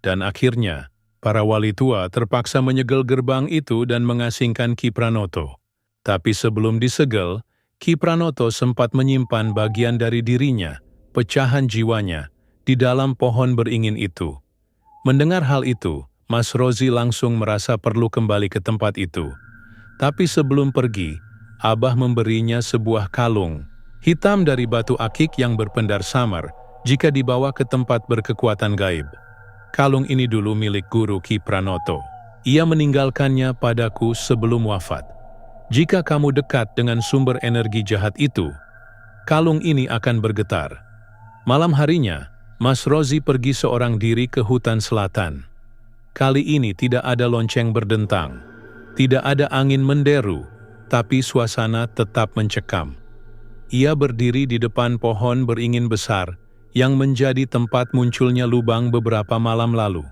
Dan akhirnya, para wali tua terpaksa menyegel gerbang itu dan mengasingkan Ki Pranoto. Tapi sebelum disegel, Ki Pranoto sempat menyimpan bagian dari dirinya, pecahan jiwanya, di dalam pohon beringin itu." Mendengar hal itu, Mas Rozi langsung merasa perlu kembali ke tempat itu. Tapi sebelum pergi, Abah memberinya sebuah kalung hitam dari batu akik yang berpendar samar jika dibawa ke tempat berkekuatan gaib. "Kalung ini dulu milik guru Ki Pranoto. Ia meninggalkannya padaku sebelum wafat. Jika kamu dekat dengan sumber energi jahat itu, kalung ini akan bergetar." Malam harinya, Mas Rozi pergi seorang diri ke hutan selatan. Kali ini tidak ada lonceng berdentang, tidak ada angin menderu, tapi suasana tetap mencekam. Ia berdiri di depan pohon beringin besar yang menjadi tempat munculnya lubang beberapa malam lalu.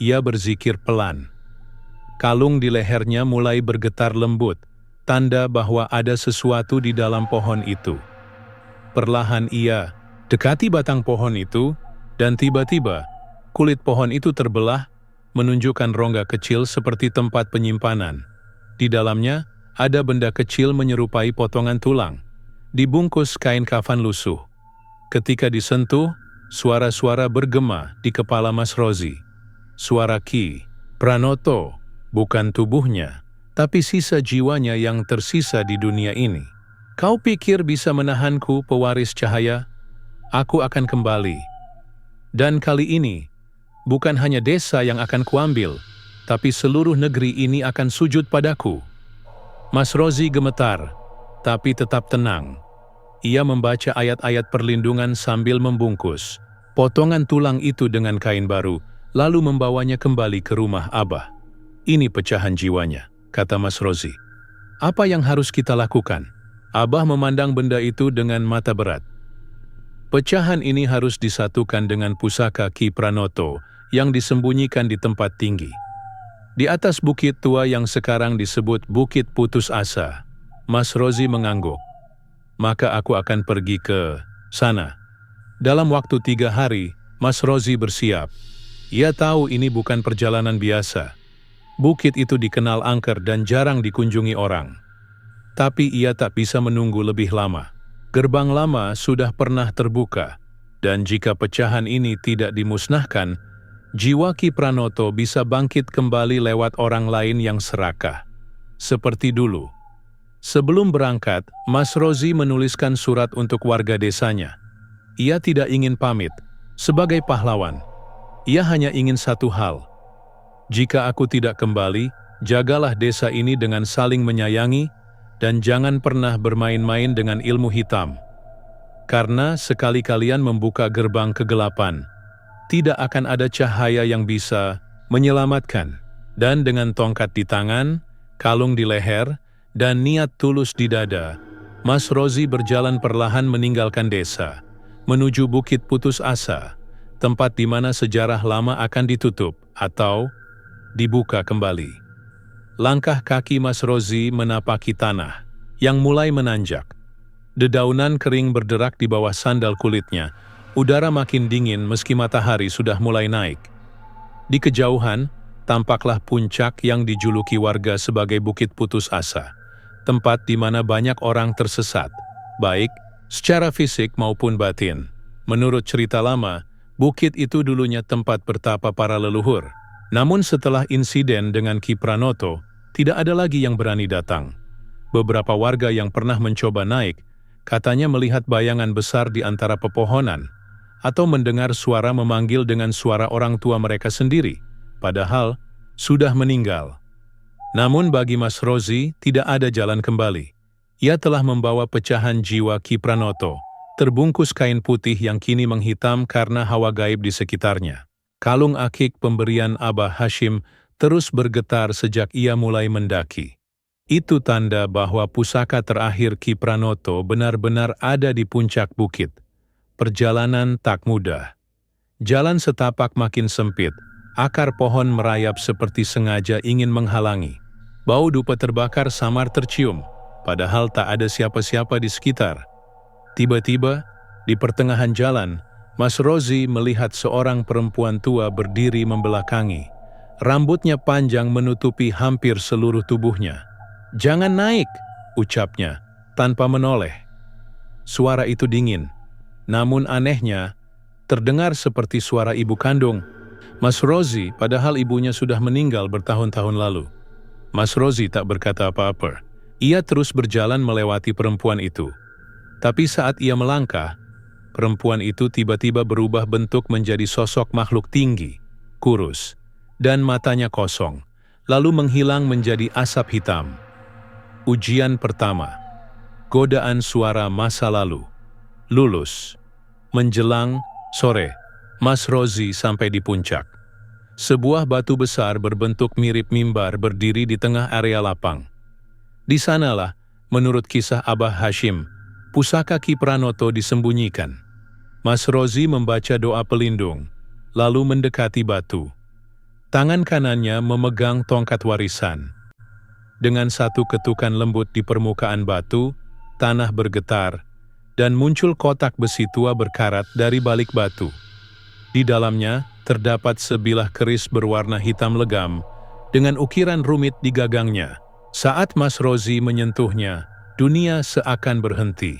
Ia berzikir pelan. Kalung di lehernya mulai bergetar lembut, tanda bahwa ada sesuatu di dalam pohon itu. Perlahan ia dekati batang pohon itu, dan tiba-tiba kulit pohon itu terbelah, menunjukkan rongga kecil seperti tempat penyimpanan. Di dalamnya, ada benda kecil menyerupai potongan tulang, dibungkus kain kafan lusuh. Ketika disentuh, suara-suara bergema di kepala Mas Rozi. Suara Ki Pranoto, bukan tubuhnya, tapi sisa jiwanya yang tersisa di dunia ini. Kau pikir bisa menahanku, pewaris cahaya? Aku akan kembali. Dan kali ini, bukan hanya desa yang akan kuambil, tapi seluruh negeri ini akan sujud padaku. Mas Rozi gemetar, tapi tetap tenang. Ia membaca ayat-ayat perlindungan sambil membungkus potongan tulang itu dengan kain baru, lalu membawanya kembali ke rumah Abah. Ini pecahan jiwanya, kata Mas Rozi. Apa yang harus kita lakukan? Abah memandang benda itu dengan mata berat. Pecahan ini harus disatukan dengan pusaka Ki Pranoto yang disembunyikan di tempat tinggi. Di atas bukit tua yang sekarang disebut Bukit Putus Asa. Mas Rozi mengangguk. Maka aku akan pergi ke sana. Dalam waktu 3 hari, Mas Rozi bersiap. Ia tahu ini bukan perjalanan biasa. Bukit itu dikenal angker dan jarang dikunjungi orang. Tapi ia tak bisa menunggu lebih lama. Gerbang lama sudah pernah terbuka, dan jika pecahan ini tidak dimusnahkan, jiwa Ki Pranoto bisa bangkit kembali lewat orang lain yang serakah. Seperti dulu. Sebelum berangkat, Mas Rozi menuliskan surat untuk warga desanya. Ia tidak ingin pamit. Sebagai pahlawan, ia hanya ingin satu hal. Jika aku tidak kembali, jagalah desa ini dengan saling menyayangi, dan jangan pernah bermain-main dengan ilmu hitam. Karena sekali kalian membuka gerbang kegelapan, tidak akan ada cahaya yang bisa menyelamatkan. Dan dengan tongkat di tangan, kalung di leher, dan niat tulus di dada, Mas Rozi berjalan perlahan meninggalkan desa, menuju Bukit Putus Asa, tempat di mana sejarah lama akan ditutup atau dibuka kembali. Langkah kaki Mas Rozi menapaki tanah yang mulai menanjak. Dedaunan kering berderak di bawah sandal kulitnya. Udara makin dingin meski matahari sudah mulai naik. Di kejauhan, tampaklah puncak yang dijuluki warga sebagai Bukit Putus Asa, tempat di mana banyak orang tersesat, baik secara fisik maupun batin. Menurut cerita lama, bukit itu dulunya tempat bertapa para leluhur. Namun setelah insiden dengan Ki Pranoto, tidak ada lagi yang berani datang. Beberapa warga yang pernah mencoba naik, katanya melihat bayangan besar di antara pepohonan, atau mendengar suara memanggil dengan suara orang tua mereka sendiri, padahal sudah meninggal. Namun bagi Mas Rozi, tidak ada jalan kembali. Ia telah membawa pecahan jiwa Ki Pranoto, terbungkus kain putih yang kini menghitam karena hawa gaib di sekitarnya. Kalung akik pemberian Abah Hashim terus bergetar sejak ia mulai mendaki. Itu tanda bahwa pusaka terakhir Ki Pranoto benar-benar ada di puncak bukit. Perjalanan tak mudah. Jalan setapak makin sempit, akar pohon merayap seperti sengaja ingin menghalangi. Bau dupa terbakar samar tercium, padahal tak ada siapa-siapa di sekitar. Tiba-tiba, di pertengahan jalan, Mas Rozi melihat seorang perempuan tua berdiri membelakangi. Rambutnya panjang menutupi hampir seluruh tubuhnya. "Jangan naik," ucapnya, tanpa menoleh. Suara itu dingin, namun anehnya, terdengar seperti suara ibu kandung. Mas Rozi, padahal ibunya sudah meninggal bertahun-tahun lalu. Mas Rozi tak berkata apa-apa. Ia terus berjalan melewati perempuan itu. Tapi saat ia melangkah, perempuan itu tiba-tiba berubah bentuk menjadi sosok makhluk tinggi, kurus, dan matanya kosong, lalu menghilang menjadi asap hitam. Ujian pertama. Godaan suara masa lalu. Lulus. Menjelang sore, Mas Rozi sampai di puncak. Sebuah batu besar berbentuk mirip mimbar berdiri di tengah area lapang. Di sanalah, menurut kisah Abah Hashim, pusaka Ki Pranoto disembunyikan. Mas Rozi membaca doa pelindung, lalu mendekati batu. Tangan kanannya memegang tongkat warisan. Dengan satu ketukan lembut di permukaan batu, tanah bergetar, dan muncul kotak besi tua berkarat dari balik batu. Di dalamnya, terdapat sebilah keris berwarna hitam legam, dengan ukiran rumit di gagangnya. Saat Mas Rozi menyentuhnya, dunia seakan berhenti.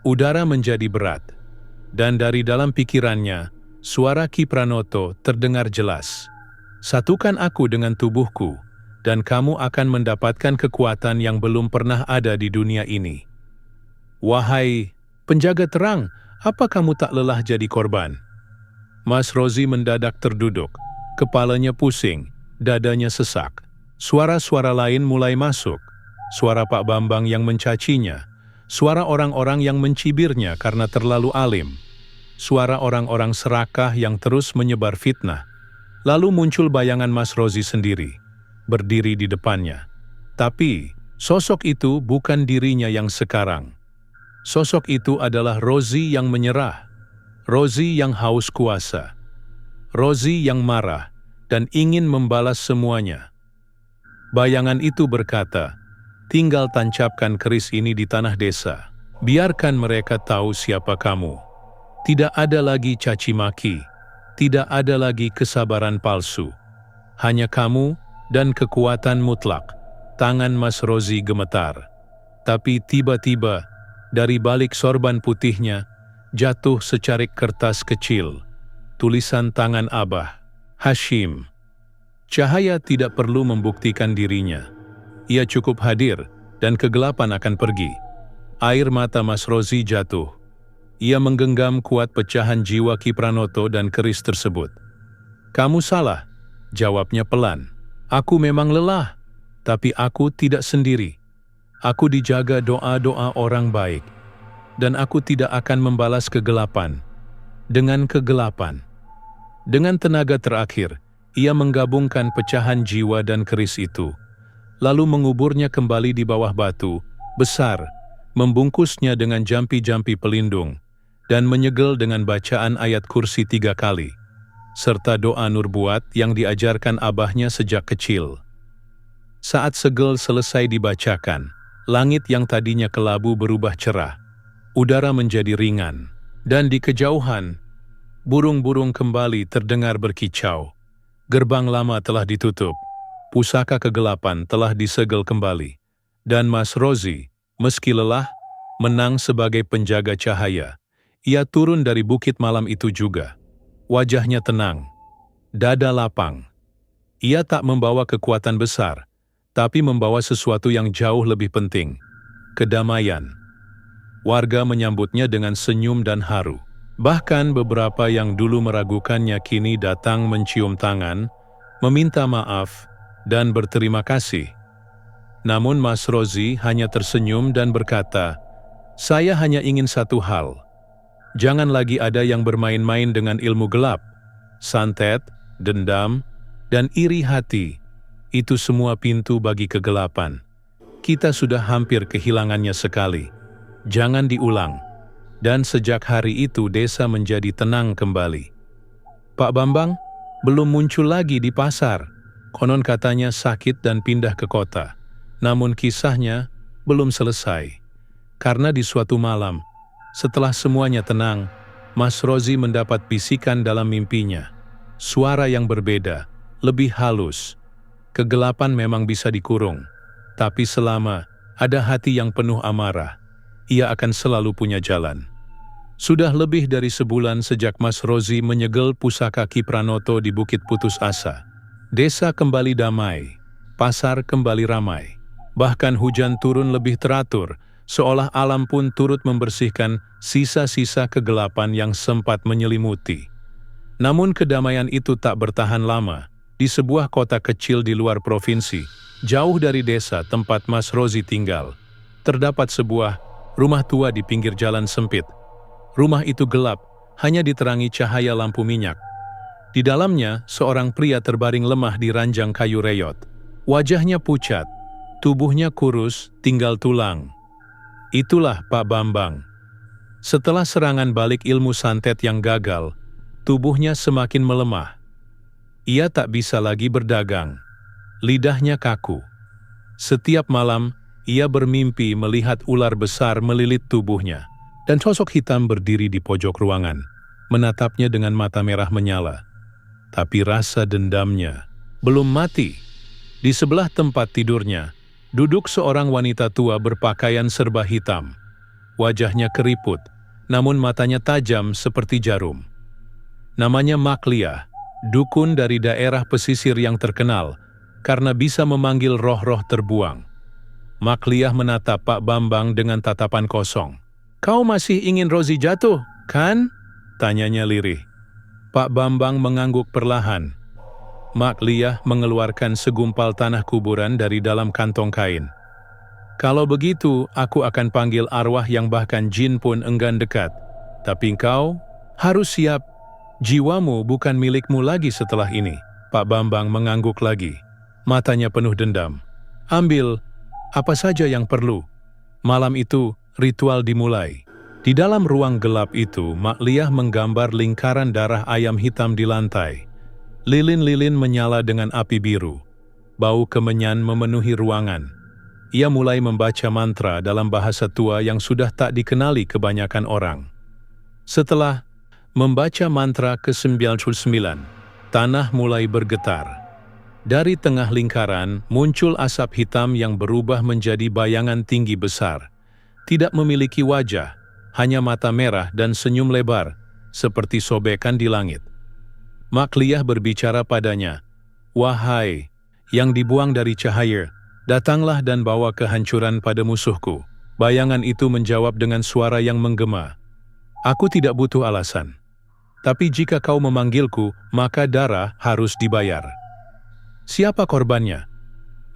Udara menjadi berat, dan dari dalam pikirannya, suara Ki Pranoto terdengar jelas. "Satukan aku dengan tubuhku, dan kamu akan mendapatkan kekuatan yang belum pernah ada di dunia ini." "Wahai penjaga terang, apa kamu tak lelah jadi korban?" Mas Rozi mendadak terduduk, kepalanya pusing, dadanya sesak. Suara-suara lain mulai masuk, suara Pak Bambang yang mencacinya, suara orang-orang yang mencibirnya karena terlalu alim, suara orang-orang serakah yang terus menyebar fitnah. Lalu muncul bayangan Mas Rozi sendiri, berdiri di depannya. Tapi, sosok itu bukan dirinya yang sekarang. Sosok itu adalah Rozi yang menyerah, Rozi yang haus kuasa, Rozi yang marah dan ingin membalas semuanya. Bayangan itu berkata, "Tinggal tancapkan keris ini di tanah desa. Biarkan mereka tahu siapa kamu. Tidak ada lagi caci maki, tidak ada lagi kesabaran palsu. Hanya kamu dan kekuatan mutlak." Tangan Mas Rozi gemetar. Tapi tiba-tiba, dari balik sorban putihnya, jatuh secarik kertas kecil. Tulisan tangan Abah, Hashim. Cahaya tidak perlu membuktikan dirinya. Ia cukup hadir, dan kegelapan akan pergi. Air mata Mas Rozi jatuh. Ia menggenggam kuat pecahan jiwa Ki Pranoto dan keris tersebut. "Kamu salah," jawabnya pelan. "Aku memang lelah, tapi aku tidak sendiri. Aku dijaga doa-doa orang baik. Dan aku tidak akan membalas kegelapan dengan kegelapan." Dengan tenaga terakhir, ia menggabungkan pecahan jiwa dan keris itu, lalu menguburnya kembali di bawah batu besar, membungkusnya dengan jampi-jampi pelindung, dan menyegel dengan bacaan ayat kursi 3 kali, serta doa nurbuat yang diajarkan abahnya sejak kecil. Saat segel selesai dibacakan, langit yang tadinya kelabu berubah cerah. Udara menjadi ringan, dan di kejauhan, burung-burung kembali terdengar berkicau. Gerbang lama telah ditutup, pusaka kegelapan telah disegel kembali, dan Mas Rozi, meski lelah, menang sebagai penjaga cahaya. Ia turun dari bukit malam itu juga. Wajahnya tenang, dada lapang. Ia tak membawa kekuatan besar, tapi membawa sesuatu yang jauh lebih penting, kedamaian. Warga menyambutnya dengan senyum dan haru. Bahkan beberapa yang dulu meragukannya kini datang mencium tangan, meminta maaf, dan berterima kasih. Namun Mas Rozi hanya tersenyum dan berkata, "Saya hanya ingin satu hal. Jangan lagi ada yang bermain-main dengan ilmu gelap, santet, dendam, dan iri hati. Itu semua pintu bagi kegelapan. Kita sudah hampir kehilangannya sekali. Jangan diulang." Dan sejak hari itu desa menjadi tenang kembali. Pak Bambang belum muncul lagi di pasar. Konon katanya sakit dan pindah ke kota. Namun kisahnya belum selesai. Karena di suatu malam, setelah semuanya tenang, Mas Rozi mendapat bisikan dalam mimpinya. Suara yang berbeda, lebih halus. Kegelapan memang bisa dikurung, tapi selama ada hati yang penuh amarah, ia akan selalu punya jalan. Sudah lebih dari sebulan sejak Mas Rozi menyegel pusaka Ki Pranoto di Bukit Putus Asa. Desa kembali damai, pasar kembali ramai. Bahkan hujan turun lebih teratur, seolah alam pun turut membersihkan sisa-sisa kegelapan yang sempat menyelimuti. Namun kedamaian itu tak bertahan lama. Di sebuah kota kecil di luar provinsi, jauh dari desa tempat Mas Rozi tinggal, terdapat sebuah rumah tua di pinggir jalan sempit. Rumah itu gelap, hanya diterangi cahaya lampu minyak. Di dalamnya, seorang pria terbaring lemah di ranjang kayu reyot. Wajahnya pucat, tubuhnya kurus, tinggal tulang. Itulah Pak Bambang. Setelah serangan balik ilmu santet yang gagal, tubuhnya semakin melemah. Ia tak bisa lagi berdagang. Lidahnya kaku. Setiap malam, ia bermimpi melihat ular besar melilit tubuhnya. Dan sosok hitam berdiri di pojok ruangan, menatapnya dengan mata merah menyala. Tapi rasa dendamnya belum mati. Di sebelah tempat tidurnya, duduk seorang wanita tua berpakaian serba hitam. Wajahnya keriput, namun matanya tajam seperti jarum. Namanya Makliah, dukun dari daerah pesisir yang terkenal, karena bisa memanggil roh-roh terbuang. Makliah menatap Pak Bambang dengan tatapan kosong. Kau masih ingin Rozi jatuh, kan? Tanyanya lirih. Pak Bambang mengangguk perlahan. Mak Liah mengeluarkan segumpal tanah kuburan dari dalam kantong kain. Kalau begitu, aku akan panggil arwah yang bahkan jin pun enggan dekat. Tapi engkau harus siap. Jiwamu bukan milikmu lagi setelah ini. Pak Bambang mengangguk lagi. Matanya penuh dendam. Ambil apa saja yang perlu. Malam itu, ritual dimulai. Di dalam ruang gelap itu, Mak Liah menggambar lingkaran darah ayam hitam di lantai. Lilin-lilin menyala dengan api biru. Bau kemenyan memenuhi ruangan. Ia mulai membaca mantra dalam bahasa tua yang sudah tak dikenali kebanyakan orang. Setelah membaca mantra ke-99, tanah mulai bergetar. Dari tengah lingkaran muncul asap hitam yang berubah menjadi bayangan tinggi besar. Tidak memiliki wajah, hanya mata merah dan senyum lebar, seperti sobekan di langit. Mak Liah berbicara padanya, "Wahai, yang dibuang dari cahaya, datanglah dan bawa kehancuran pada musuhku." Bayangan itu menjawab dengan suara yang menggema, "Aku tidak butuh alasan. Tapi jika kau memanggilku, maka darah harus dibayar." Siapa korbannya?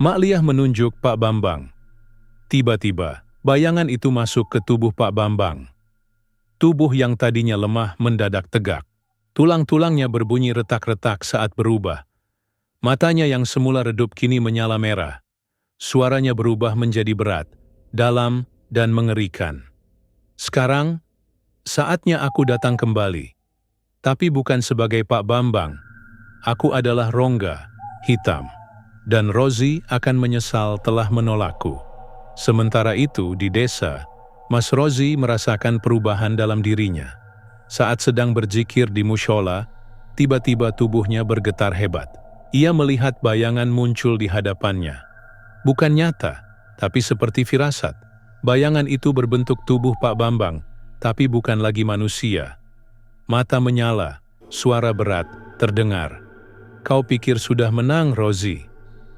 Mak Liah menunjuk Pak Bambang. Tiba-tiba, bayangan itu masuk ke tubuh Pak Bambang. Tubuh yang tadinya lemah mendadak tegak. Tulang-tulangnya berbunyi retak-retak saat berubah. Matanya yang semula redup kini menyala merah. Suaranya berubah menjadi berat, dalam, dan mengerikan. "Sekarang, saatnya aku datang kembali. Tapi bukan sebagai Pak Bambang. Aku adalah Rongga Hitam, dan Rozi akan menyesal telah menolakku." Sementara itu di desa, Mas Rozi merasakan perubahan dalam dirinya. Saat sedang berzikir di mushola, tiba-tiba tubuhnya bergetar hebat. Ia melihat bayangan muncul di hadapannya. Bukan nyata, tapi seperti firasat. Bayangan itu berbentuk tubuh Pak Bambang, tapi bukan lagi manusia. Mata menyala, suara berat terdengar. "Kau pikir sudah menang, Rozi?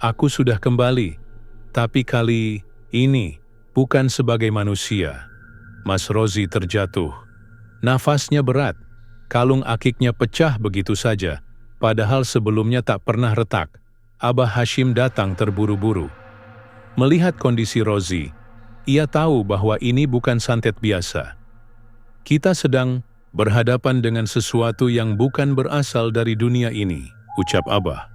Aku sudah kembali. Tapi kali ini bukan sebagai manusia." Mas Rozi terjatuh. Nafasnya berat. Kalung akiknya pecah begitu saja. Padahal sebelumnya tak pernah retak. Abah Hashim datang terburu-buru. Melihat kondisi Rozi, ia tahu bahwa ini bukan santet biasa. "Kita sedang berhadapan dengan sesuatu yang bukan berasal dari dunia ini," ucap Abah.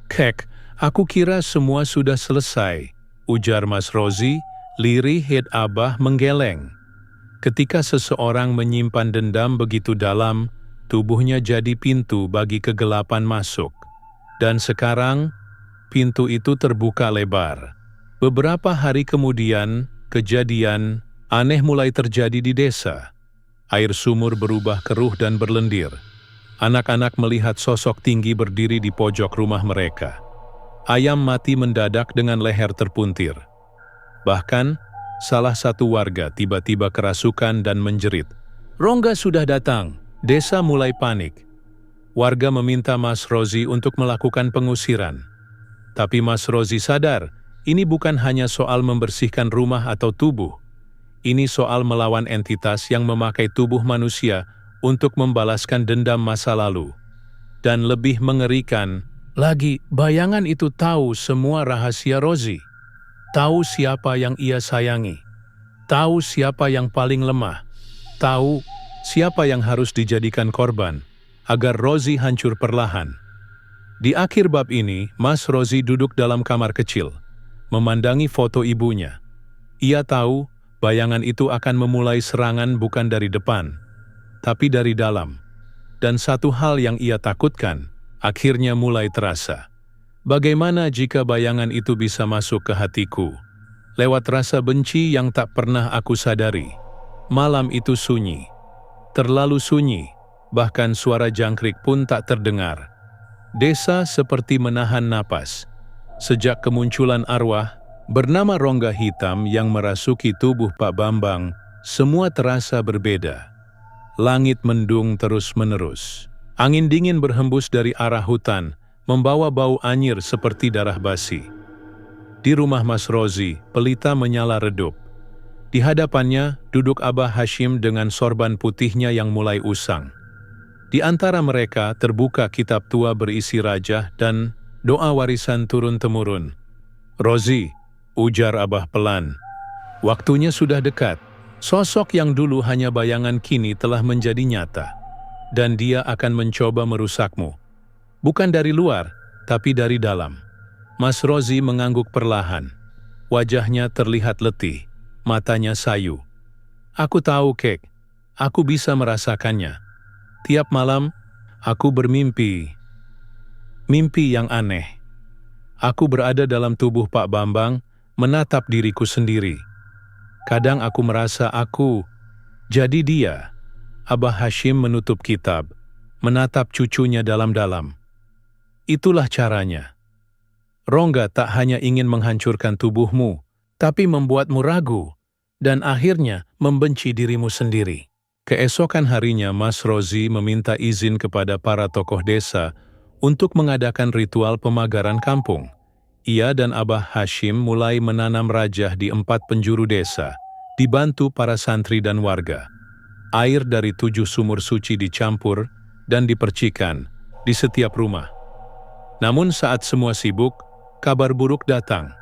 "Kek, aku kira semua sudah selesai," ujar Mas Rozi. Lirih head Abah menggeleng. Ketika seseorang menyimpan dendam begitu dalam, tubuhnya jadi pintu bagi kegelapan masuk. Dan sekarang, pintu itu terbuka lebar. Beberapa hari kemudian, kejadian aneh mulai terjadi di desa. Air sumur berubah keruh dan berlendir. Anak-anak melihat sosok tinggi berdiri di pojok rumah mereka. Ayam mati mendadak dengan leher terpuntir. Bahkan, salah satu warga tiba-tiba kerasukan dan menjerit, "Rongga sudah datang!" Desa mulai panik. Warga meminta Mas Rozi untuk melakukan pengusiran. Tapi Mas Rozi sadar, ini bukan hanya soal membersihkan rumah atau tubuh. Ini soal melawan entitas yang memakai tubuh manusia untuk membalaskan dendam masa lalu. Dan lebih mengerikan lagi, bayangan itu tahu semua rahasia Rozi. Tahu siapa yang ia sayangi. Tahu siapa yang paling lemah. Tahu siapa yang harus dijadikan korban, agar Rozi hancur perlahan. Di akhir bab ini, Mas Rozi duduk dalam kamar kecil, memandangi foto ibunya. Ia tahu bayangan itu akan memulai serangan bukan dari depan, tapi dari dalam. Dan satu hal yang ia takutkan, akhirnya mulai terasa. Bagaimana jika bayangan itu bisa masuk ke hatiku? Lewat rasa benci yang tak pernah aku sadari. Malam itu sunyi. Terlalu sunyi, bahkan suara jangkrik pun tak terdengar. Desa seperti menahan napas. Sejak kemunculan arwah bernama Rongga Hitam yang merasuki tubuh Pak Bambang, semua terasa berbeda. Langit mendung terus-menerus. Angin dingin berhembus dari arah hutan, membawa bau anyir seperti darah basi. Di rumah Mas Rozi, pelita menyala redup. Di hadapannya duduk Abah Hashim dengan sorban putihnya yang mulai usang. Di antara mereka terbuka kitab tua berisi rajah dan doa warisan turun-temurun. "Rozi," ujar Abah pelan, "waktunya sudah dekat. Sosok yang dulu hanya bayangan kini telah menjadi nyata. Dan dia akan mencoba merusakmu. Bukan dari luar, tapi dari dalam." Mas Rozi mengangguk perlahan. Wajahnya terlihat letih, matanya sayu. "Aku tahu, Kek. Aku bisa merasakannya. Tiap malam, aku bermimpi. Mimpi yang aneh. Aku berada dalam tubuh Pak Bambang, menatap diriku sendiri. Kadang aku merasa aku jadi dia." Abah Hashim menutup kitab, menatap cucunya dalam-dalam. "Itulah caranya. Rongga tak hanya ingin menghancurkan tubuhmu, tapi membuatmu ragu, dan akhirnya membenci dirimu sendiri." Keesokan harinya Mas Rozi meminta izin kepada para tokoh desa untuk mengadakan ritual pemagaran kampung. Ia dan Abah Hashim mulai menanam rajah di 4 penjuru desa, dibantu para santri dan warga. Air dari 7 sumur suci dicampur dan dipercikan di setiap rumah. Namun saat semua sibuk, kabar buruk datang.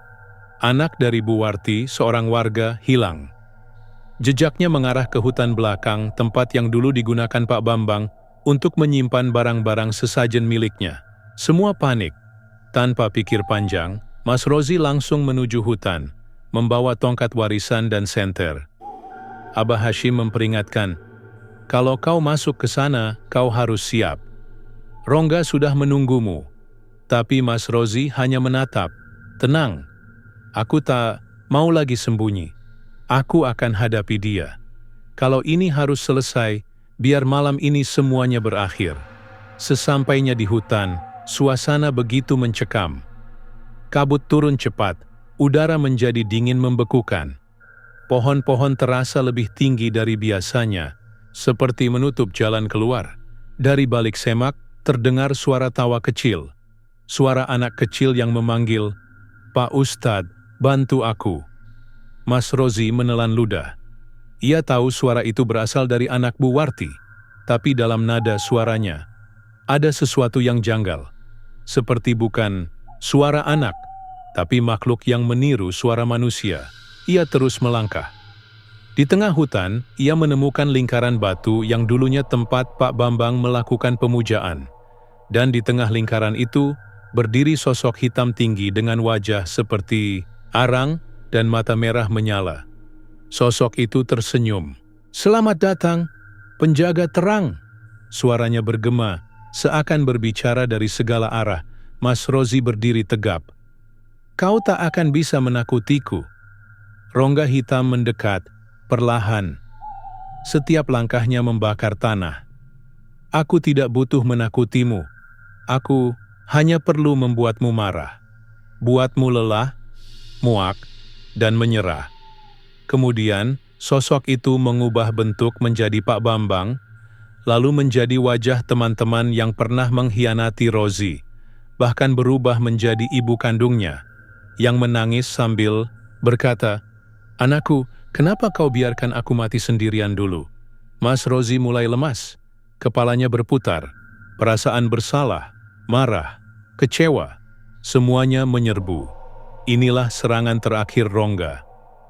Anak dari Bu Warti, seorang warga, hilang. Jejaknya mengarah ke hutan belakang, tempat yang dulu digunakan Pak Bambang untuk menyimpan barang-barang sesajen miliknya. Semua panik. Tanpa pikir panjang, Mas Rozi langsung menuju hutan, membawa tongkat warisan dan senter. Abah Hashim memperingatkan, "Kalau kau masuk ke sana, kau harus siap. Rongga sudah menunggumu." Tapi Mas Rozi hanya menatap. "Tenang, aku tak mau lagi sembunyi. Aku akan hadapi dia. Kalau ini harus selesai, biar malam ini semuanya berakhir." Sesampainya di hutan, suasana begitu mencekam. Kabut turun cepat, udara menjadi dingin membekukan. Pohon-pohon terasa lebih tinggi dari biasanya, seperti menutup jalan keluar. Dari balik semak, terdengar suara tawa kecil. Suara anak kecil yang memanggil, "Pak Ustadz, bantu aku." Mas Rozi menelan ludah. Ia tahu suara itu berasal dari anak Bu Warti, tapi dalam nada suaranya ada sesuatu yang janggal. Seperti bukan suara anak, tapi makhluk yang meniru suara manusia. Ia terus melangkah. Di tengah hutan, ia menemukan lingkaran batu yang dulunya tempat Pak Bambang melakukan pemujaan. Dan di tengah lingkaran itu, berdiri sosok hitam tinggi dengan wajah seperti arang dan mata merah menyala. Sosok itu tersenyum. "Selamat datang, penjaga terang." Suaranya bergema, seakan berbicara dari segala arah. Mas Rozi berdiri tegap. "Kau tak akan bisa menakutiku." Rongga hitam mendekat, perlahan. Setiap langkahnya membakar tanah. "Aku tidak butuh menakutimu. Aku hanya perlu membuatmu marah. Buatmu lelah, muak, dan menyerah." Kemudian, sosok itu mengubah bentuk menjadi Pak Bambang, lalu menjadi wajah teman-teman yang pernah mengkhianati Rozi, bahkan berubah menjadi ibu kandungnya, yang menangis sambil berkata, "Anakku, kenapa kau biarkan aku mati sendirian dulu?" Mas Rozi mulai lemas, kepalanya berputar, perasaan bersalah, marah, kecewa, semuanya menyerbu. Inilah serangan terakhir Rongga,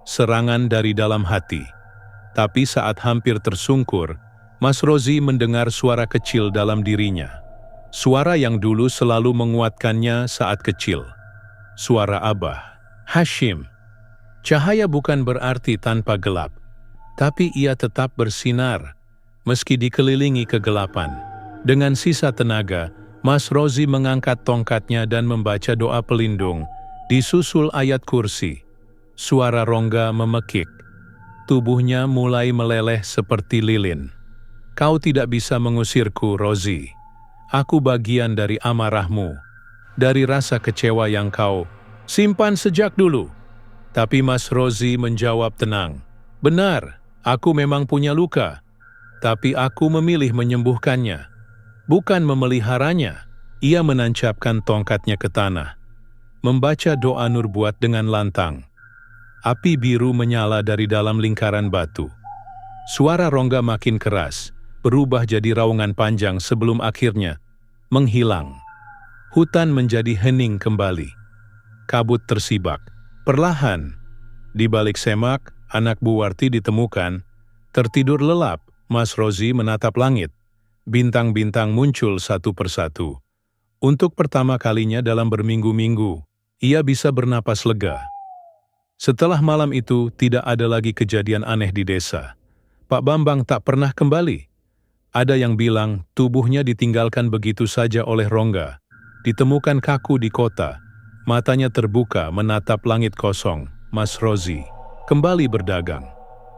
serangan dari dalam hati. Tapi saat hampir tersungkur, Mas Rozi mendengar suara kecil dalam dirinya. Suara yang dulu selalu menguatkannya saat kecil. Suara Abah Hashim. Cahaya bukan berarti tanpa gelap, tapi ia tetap bersinar, meski dikelilingi kegelapan. Dengan sisa tenaga, Mas Rozi mengangkat tongkatnya dan membaca doa pelindung, disusul ayat kursi. Suara Rongga memekik. Tubuhnya mulai meleleh seperti lilin. "Kau tidak bisa mengusirku, Rozi. Aku bagian dari amarahmu, dari rasa kecewa yang kau simpan sejak dulu." Tapi Mas Rozi menjawab tenang, "Benar, aku memang punya luka, tapi aku memilih menyembuhkannya, bukan memeliharanya." Ia menancapkan tongkatnya ke tanah, membaca doa nubuat dengan lantang. api biru menyala dari dalam lingkaran batu. Suara Rongga makin keras, berubah jadi raungan panjang sebelum akhirnya menghilang. Hutan menjadi hening kembali. Kabut tersibak. Perlahan, di balik semak, anak Bu Warti ditemukan, tertidur lelap. Mas Rozi menatap langit. Bintang-bintang muncul satu persatu. Untuk pertama kalinya dalam berminggu-minggu, ia bisa bernapas lega. Setelah malam itu, tidak ada lagi kejadian aneh di desa. Pak Bambang tak pernah kembali. Ada yang bilang tubuhnya ditinggalkan begitu saja oleh Rongga. Ditemukan kaku di kota. Matanya terbuka menatap langit kosong. Mas Rozi kembali berdagang.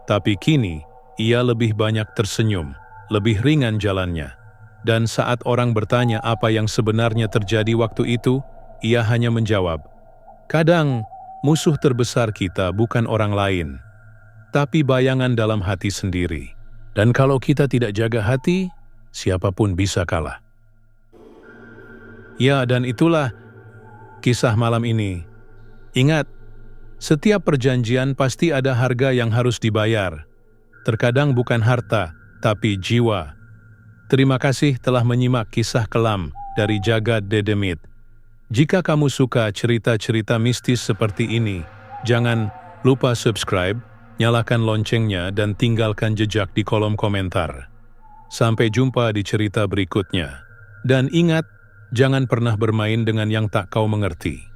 Tapi kini, ia lebih banyak tersenyum, lebih ringan jalannya. Dan saat orang bertanya apa yang sebenarnya terjadi waktu itu, ia hanya menjawab, "Kadang, musuh terbesar kita bukan orang lain, tapi bayangan dalam hati sendiri. Dan kalau kita tidak jaga hati, siapapun bisa kalah." Ya, dan itulah kisah malam ini. Ingat, setiap perjanjian pasti ada harga yang harus dibayar. Terkadang bukan harta, tapi jiwa. Terima kasih telah menyimak kisah kelam dari Jagad Dedemit. Jika kamu suka cerita-cerita mistis seperti ini, jangan lupa subscribe, nyalakan loncengnya, dan tinggalkan jejak di kolom komentar. Sampai jumpa di cerita berikutnya. Dan ingat, jangan pernah bermain dengan yang tak kau mengerti.